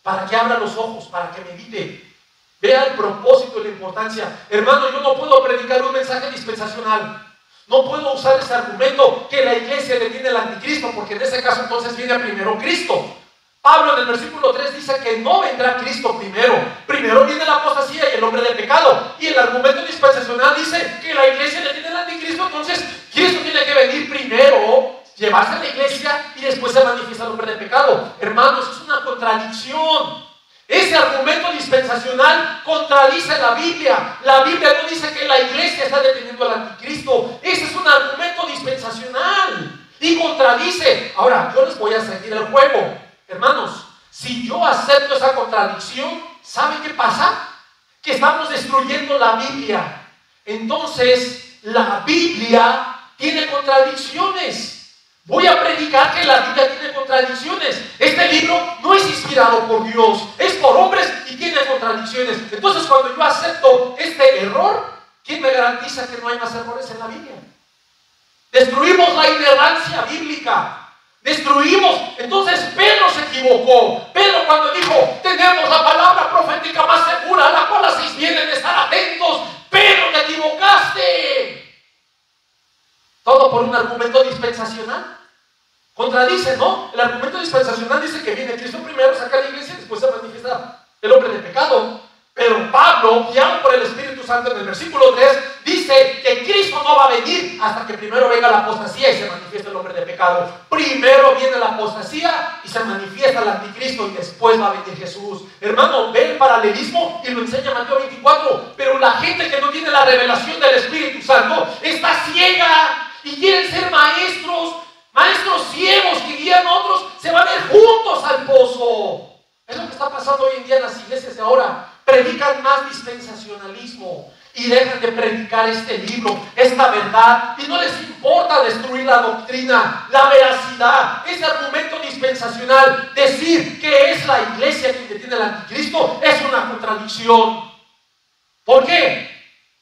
para que abra los ojos, para que medite, vea el propósito y la importancia. Hermano, yo no puedo predicar un mensaje dispensacional. No puedo usar ese argumento que la iglesia detiene al anticristo, porque en ese caso entonces viene primero Cristo. Pablo en el versículo 3 dice que no vendrá Cristo primero. Primero viene la apostasía y el hombre del pecado. Y el argumento dispensacional dice que la iglesia detiene al anticristo, entonces Cristo tiene que venir primero, llevarse a la iglesia y después se manifiesta el hombre del pecado. Hermanos, es una contradicción. Ese argumento dispensacional contradice la Biblia. La Biblia no dice que la iglesia está deteniendo al anticristo. Ese es un argumento dispensacional y contradice. Ahora, yo les voy a seguir el juego. Hermanos, si yo acepto esa contradicción, ¿saben qué pasa? Que estamos destruyendo la Biblia. Entonces, la Biblia tiene contradicciones. Voy a predicar que la Biblia tiene contradicciones. Este libro no es inspirado por Dios, es por hombres y tiene contradicciones. Entonces, cuando yo acepto este error, ¿quién me garantiza que no hay más errores en la Biblia? Destruimos la inerrancia bíblica. Destruimos. Entonces Pedro se equivocó. Pedro, cuando dijo, tenemos la palabra profética más segura, a la cual hacéis bien en estar atentos. Pedro, te equivocaste. Todo por un argumento dispensacional. Contradice, ¿no? El argumento dispensacional dice que viene Cristo primero, saca a la iglesia y después se manifiesta el hombre de pecado. Pero Pablo, guiado por el Espíritu Santo en el versículo 3, dice que Cristo no va a venir hasta que primero venga la apostasía y se manifieste el hombre de pecado. Primero viene la apostasía y se manifiesta el anticristo y después va a venir Jesús. Hermano, ve el paralelismo y lo enseña Mateo 24. Pero la gente que no tiene la revelación del Espíritu Santo está ciega y quieren ser maestros ciegos que guían a otros, se van a ir juntos al pozo. Es lo que está pasando hoy en día en las iglesias de ahora. Predican más dispensacionalismo y dejan de predicar este libro, esta verdad, y no les importa destruir la doctrina, la veracidad, ese argumento dispensacional. Decir que es la iglesia quien detiene al anticristo es una contradicción. ¿Por qué?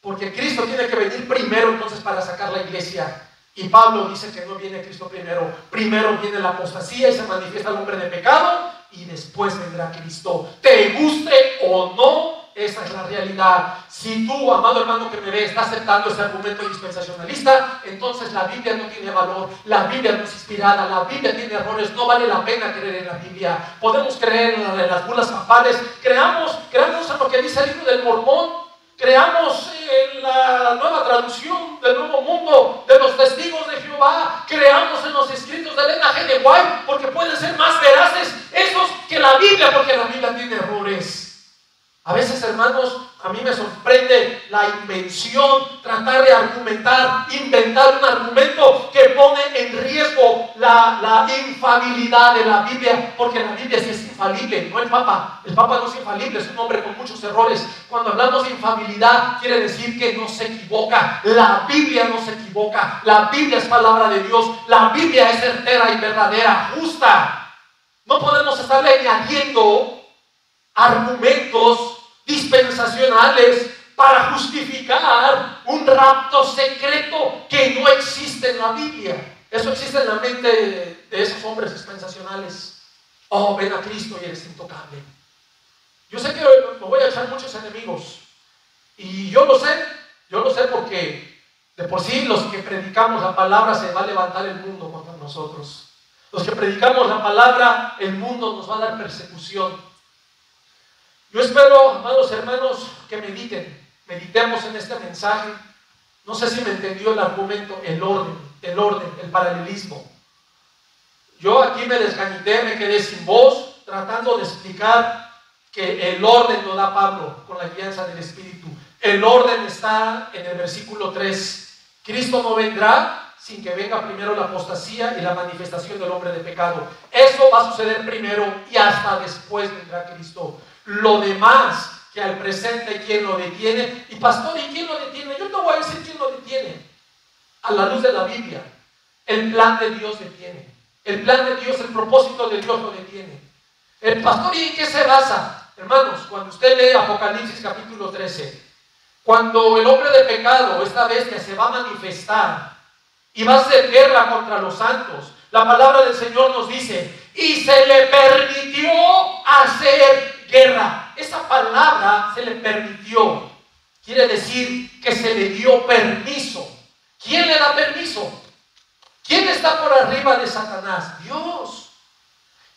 Porque Cristo tiene que venir primero entonces para sacar la iglesia. Y Pablo dice que no viene Cristo primero. Primero viene la apostasía y se manifiesta el hombre de pecado y después vendrá Cristo. Te guste o no, esa es la realidad. Si tú, amado hermano que me ve, está aceptando este argumento dispensacionalista, entonces la Biblia no tiene valor, la Biblia no es inspirada, la Biblia tiene errores, no vale la pena creer en la Biblia. Podemos creer en las bulas papales, creamos en lo que dice el libro del Mormón. Creamos en la nueva traducción del Nuevo Mundo, de los testigos de Jehová. Creamos en los escritos de Elena G. de White, porque pueden ser más veraces esos que la Biblia, porque la Biblia tiene errores. A veces, hermanos, a mí me sorprende la invención, tratar de argumentar, inventar un argumento que pone en riesgo la infalibilidad de la Biblia, porque la Biblia sí es infalible, no el Papa. El Papa no es infalible, es un hombre con muchos errores. Cuando hablamos de infalibilidad, quiere decir que no se equivoca. La Biblia no se equivoca. La Biblia es palabra de Dios. La Biblia es certera y verdadera, justa. No podemos estarle añadiendo argumentos dispensacionales para justificar un rapto secreto que no existe en la Biblia. Eso existe en la mente de esos hombres dispensacionales. Oh, ven a Cristo y eres intocable. Yo sé que me voy a echar muchos enemigos y yo lo sé porque de por sí los que predicamos la palabra se va a levantar el mundo contra nosotros. Los que predicamos la palabra, el mundo nos va a dar persecución. Yo espero, amados hermanos, que meditemos en este mensaje. No sé si me entendió el argumento, el orden, el paralelismo. Yo aquí me desgañité, me quedé sin voz, tratando de explicar que el orden lo da Pablo con la guianza del Espíritu. El orden está en el versículo 3. Cristo no vendrá sin que venga primero la apostasía y la manifestación del hombre de pecado. Eso va a suceder primero y hasta después vendrá Cristo. Lo demás, que al presente quién lo detiene. Y pastor, ¿y quién lo detiene? Yo no voy a decir quién lo detiene. A la luz de la Biblia, el plan de Dios detiene. El plan de Dios, el propósito de Dios lo detiene. El pastor, ¿y en qué se basa? Hermanos, cuando usted lee Apocalipsis capítulo 13, cuando el hombre de pecado, esta bestia, se va a manifestar y va a hacer guerra contra los santos, la palabra del Señor nos dice, y se le permitió hacer guerra. Esa palabra, se le permitió, quiere decir que se le dio permiso. ¿Quién le da permiso? ¿Quién está por arriba de Satanás? Dios.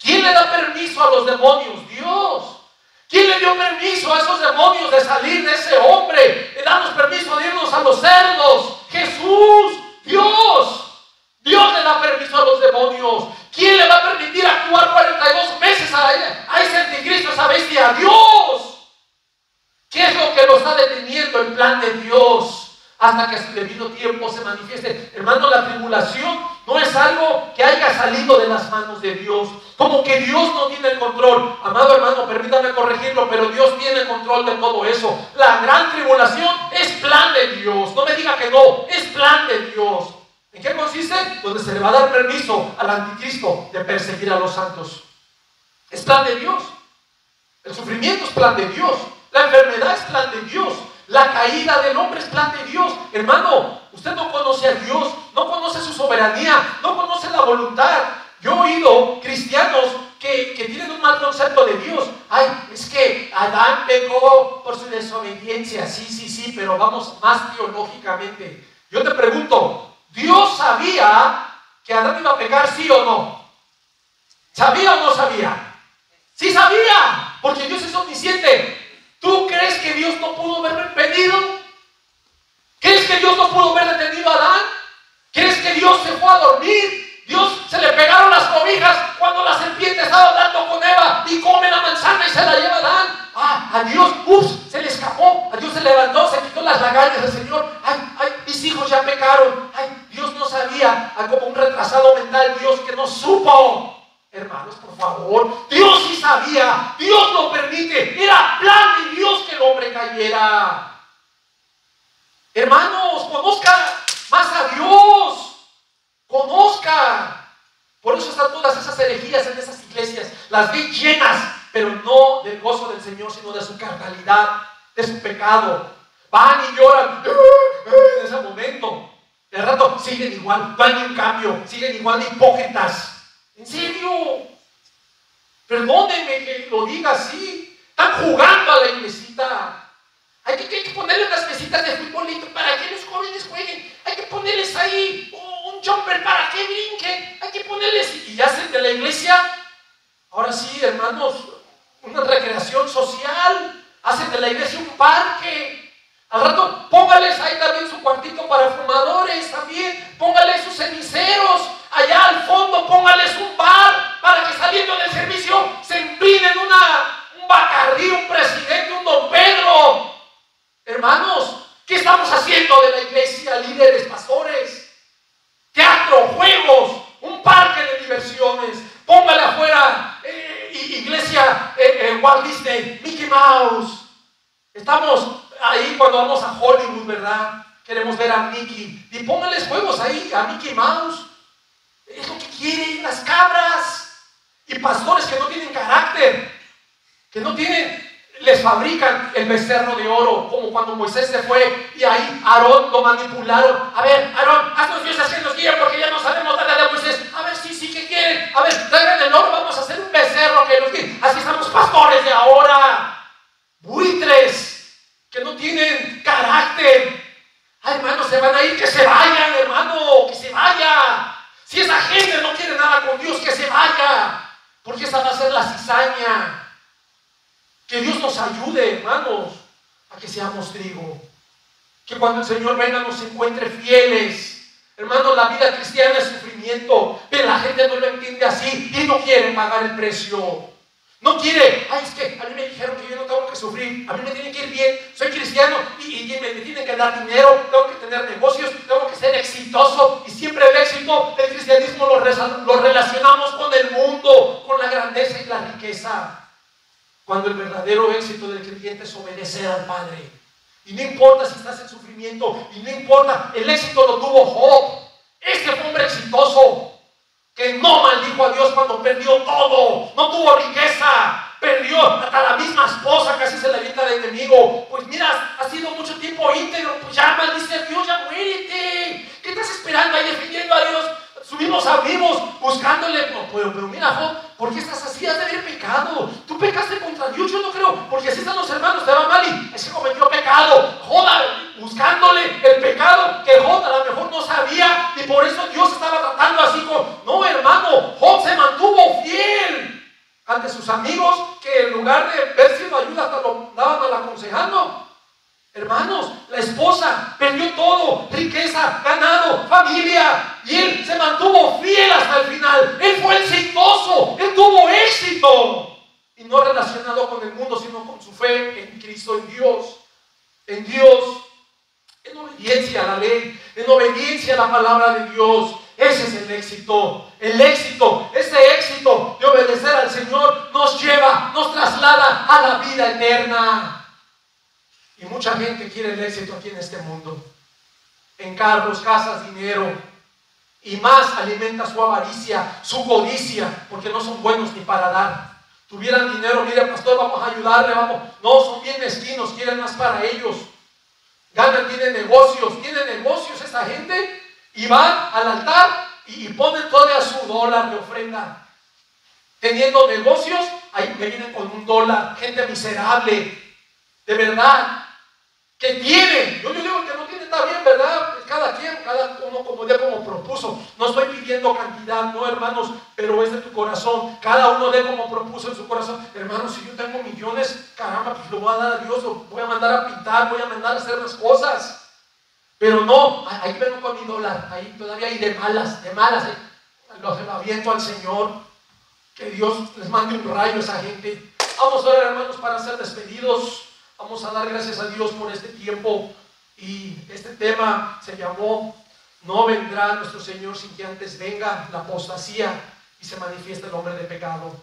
¿Quién le da permiso a los demonios? Dios. ¿Quién le dio permiso a esos demonios de salir de ese hombre? Le damos permiso de irnos a los cerdos. Jesús, Dios. Dios le da permiso a los demonios. ¿Quién le va a permitir actuar 42 meses a ese anticristo, a esa bestia? Dios. ¿Qué es lo que lo está deteniendo? El plan de Dios. Hasta que a su debido tiempo se manifieste. Hermano, la tribulación no es algo que haya salido de las manos de Dios. Como que Dios no tiene el control. Amado hermano, permítame corregirlo, pero Dios tiene el control de todo eso. La gran tribulación es plan de Dios. No me diga que no, es plan de Dios. ¿En qué consiste? Donde se le va a dar permiso al anticristo de perseguir a los santos. Es plan de Dios. El sufrimiento es plan de Dios. La enfermedad es plan de Dios. La caída del hombre es plan de Dios. Hermano, usted no conoce a Dios, no conoce su soberanía, no conoce la voluntad. Yo he oído cristianos que tienen un mal concepto de Dios. Ay, es que Adán pecó por su desobediencia. Sí, pero vamos más teológicamente. Yo te pregunto, ¿Dios sabía que Adán iba a pecar, sí o no? ¿Sabía o no sabía? Sí sabía, porque Dios es omnisciente. ¿Tú crees que Dios no pudo haberlo impedido? ¿Crees que Dios no pudo haber detenido a Adán? ¿Crees que Dios se fue a dormir? Dios se le pegaron las cobijas cuando la serpiente estaba hablando con Eva y come la manzana y se la lleva a Adán. A Dios, se le escapó. A Dios se levantó, se quitó las lagañas del Señor. Mis hijos ya pecaron. Dios no sabía. Como un retrasado mental, Dios que no supo. Hermanos, por favor, Dios sí sabía, Dios lo permite, era plan de Dios que el hombre cayera. Hermanos, conozca más a Dios, conozca. Por eso están todas esas herejías en esas iglesias, las ven llenas, pero no del gozo del Señor, sino de su carnalidad, de su pecado. Van y lloran en ese momento, y al rato siguen igual, no hay ni un cambio, siguen igual de hipócritas. ¿En serio? Perdónenme que lo diga así. Están jugando a la iglesita. Hay que ponerle unas mesitas de futbolito para que los jóvenes jueguen. Hay que ponerles ahí un jumper para que brinquen. Hay que ponerles, y ya hacen de la iglesia, ahora sí, hermanos, una recreación social. Hacen de la iglesia un parque. Al rato, póngales ahí también su cuartito para fumadores también. Póngales sus ceniceros. Allá al fondo, póngales un bar para que saliendo del servicio se empinen un Bacardí, un presidente, un Don Pedro. Hermanos, ¿qué estamos haciendo de la iglesia? Líderes, pastores. Teatro, juegos, un parque de diversiones. Póngale afuera, iglesia, Walt Disney, Mickey Mouse. Estamos ahí cuando vamos a Hollywood, ¿verdad? Queremos ver a Mickey. Y póngales juegos ahí a Mickey Mouse. Es lo que quieren las cabras. Y pastores que no tienen carácter, que no tienen, les fabrican el becerro de oro, como cuando Moisés se fue y ahí Aarón lo manipularon. A ver, Aarón, haznos dioses que nos guíen porque ya no sabemos nada de Moisés. A ver, sí, ¿qué quieren? A ver, traigan el oro, vamos a hacer un becerro que nos guíe. Así están los pastores de ahora. Buitres que no tienen carácter. Ay, hermano, se van a ir, que se vayan, hermano, que se vaya. Si esa gente no quiere nada con Dios, que se vaya. Porque esa va a ser la cizaña. Que Dios nos ayude, hermanos, a que seamos trigo. Que cuando el Señor venga nos encuentre fieles. Hermanos, la vida cristiana es sufrimiento, pero la gente no lo entiende así y no quiere pagar el precio. No quiere, ay, es que a mí me dijeron que yo no tengo que sufrir, a mí me tiene que ir bien, soy cristiano y me tienen que dar dinero, tengo que tener negocios, tengo que ser exitoso. Y siempre el éxito del cristianismo lo relacionamos con el mundo, con la grandeza y la riqueza. Cuando el verdadero éxito del creyente es obedecer al Padre. Y no importa si estás en sufrimiento, y no importa, el éxito lo tuvo Job. Este fue un hombre exitoso que no maldijo a Dios cuando perdió todo, no tuvo riqueza, perdió hasta la misma esposa, casi se le avienta al enemigo. Pues mira, ha sido mucho tiempo íntegro, pues ya maldice a Dios, ya muérete. ¿Qué estás esperando ahí defendiendo a Dios? Subimos a vivos buscándole. No, pero mira, Job, ¿por qué estás así? Has de haber pecado. Tú pecaste contra Dios, yo no creo, porque así están los hermanos, te va mal y es que cometió pecado. Joda, buscándole el pecado que Job a lo mejor no sabía y por eso Dios estaba tratando así con... No, hermano, Job se mantuvo fiel ante sus amigos, que en lugar de ver si lo ayuda hasta lo daban mal aconsejando. Hermanos, la esposa perdió todo, riqueza, ganado, familia, y él se mantuvo fiel hasta el final. Él fue exitoso, él tuvo éxito, y no relacionado con el mundo, sino con su fe en Cristo, en Dios, en obediencia a la ley, en obediencia a la palabra de Dios. Ese es el éxito. El éxito, ese éxito de obedecer al Señor nos lleva, nos traslada a la vida eterna. Y mucha gente quiere el éxito aquí en este mundo. En carros, casas, dinero. Y más alimenta su avaricia, su codicia, porque no son buenos ni para dar. Tuvieran dinero, mire pastor, vamos a ayudarle, vamos. No, son bien mezquinos, quieren más para ellos. Ganan, tienen negocios esta gente. Y van al altar y ponen todavía su dólar de ofrenda. Teniendo negocios, ahí me vienen con $1. Gente miserable, de verdad. Que tiene, yo digo que no tiene, está bien, ¿verdad? Cada uno como dé como propuso. No estoy pidiendo cantidad, no, hermanos, pero es de tu corazón. Cada uno dé como propuso en su corazón. Hermanos, si yo tengo millones, caramba, pues lo voy a dar a Dios, lo voy a mandar a pintar, voy a mandar a hacer las cosas. Pero no, ahí vengo con mi dólar, ahí todavía hay de malas, los aviento al Señor. Que Dios les mande un rayo a esa gente. Vamos a orar, hermanos, para ser despedidos. Vamos a dar gracias a Dios por este tiempo, y este tema se llamó No vendrá nuestro Señor sin que antes venga la apostasía y se manifieste el hombre de pecado.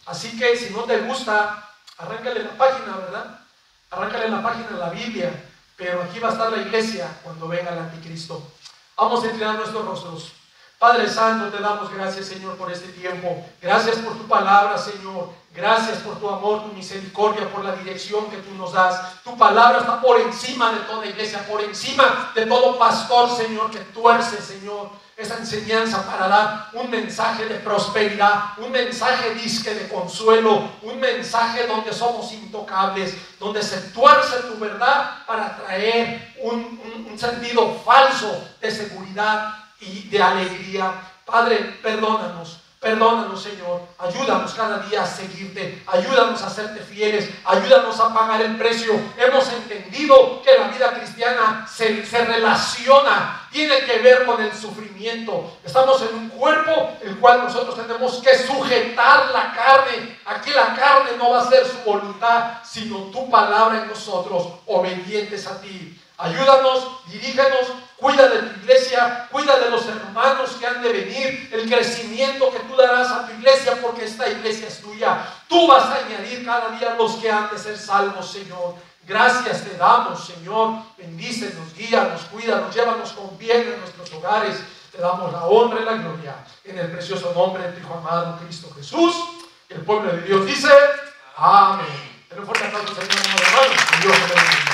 Así que si no te gusta, arráncale la página, ¿verdad? Arráncale la página de la Biblia, pero aquí va a estar la iglesia cuando venga el anticristo. Vamos a inclinar nuestros rostros. Padre Santo, te damos gracias, Señor, por este tiempo. Gracias por tu palabra, Señor. Gracias por tu amor, tu misericordia, por la dirección que tú nos das. Tu palabra está por encima de toda iglesia, por encima de todo pastor, Señor, que tuerce, Señor, esa enseñanza para dar un mensaje de prosperidad, un mensaje disque de consuelo, un mensaje donde somos intocables, donde se tuerce tu verdad para traer un sentido falso de seguridad y de alegría. Padre, perdónanos, Señor. Ayúdanos cada día a seguirte, ayúdanos a serte fieles, ayúdanos a pagar el precio. Hemos entendido que la vida cristiana se relaciona, tiene que ver con el sufrimiento. Estamos en un cuerpo el cual nosotros tenemos que sujetar la carne. Aquí la carne no va a ser su voluntad, sino tu palabra en nosotros, obedientes a ti. Ayúdanos, dirígenos, cuida de tu iglesia, cuida de los hermanos que han de venir, el crecimiento que tú darás a tu iglesia, porque esta iglesia es tuya. Tú vas a añadir cada día los que han de ser salvos, Señor. Gracias te damos, Señor. Bendícenos, guíanos, cuídanos, llévanos con bien en nuestros hogares. Te damos la honra y la gloria en el precioso nombre de tu Hijo amado, Cristo Jesús. Y el pueblo de Dios dice, amén. Ten un fuerte aplauso, Señor, hermanos. Dios te bendiga.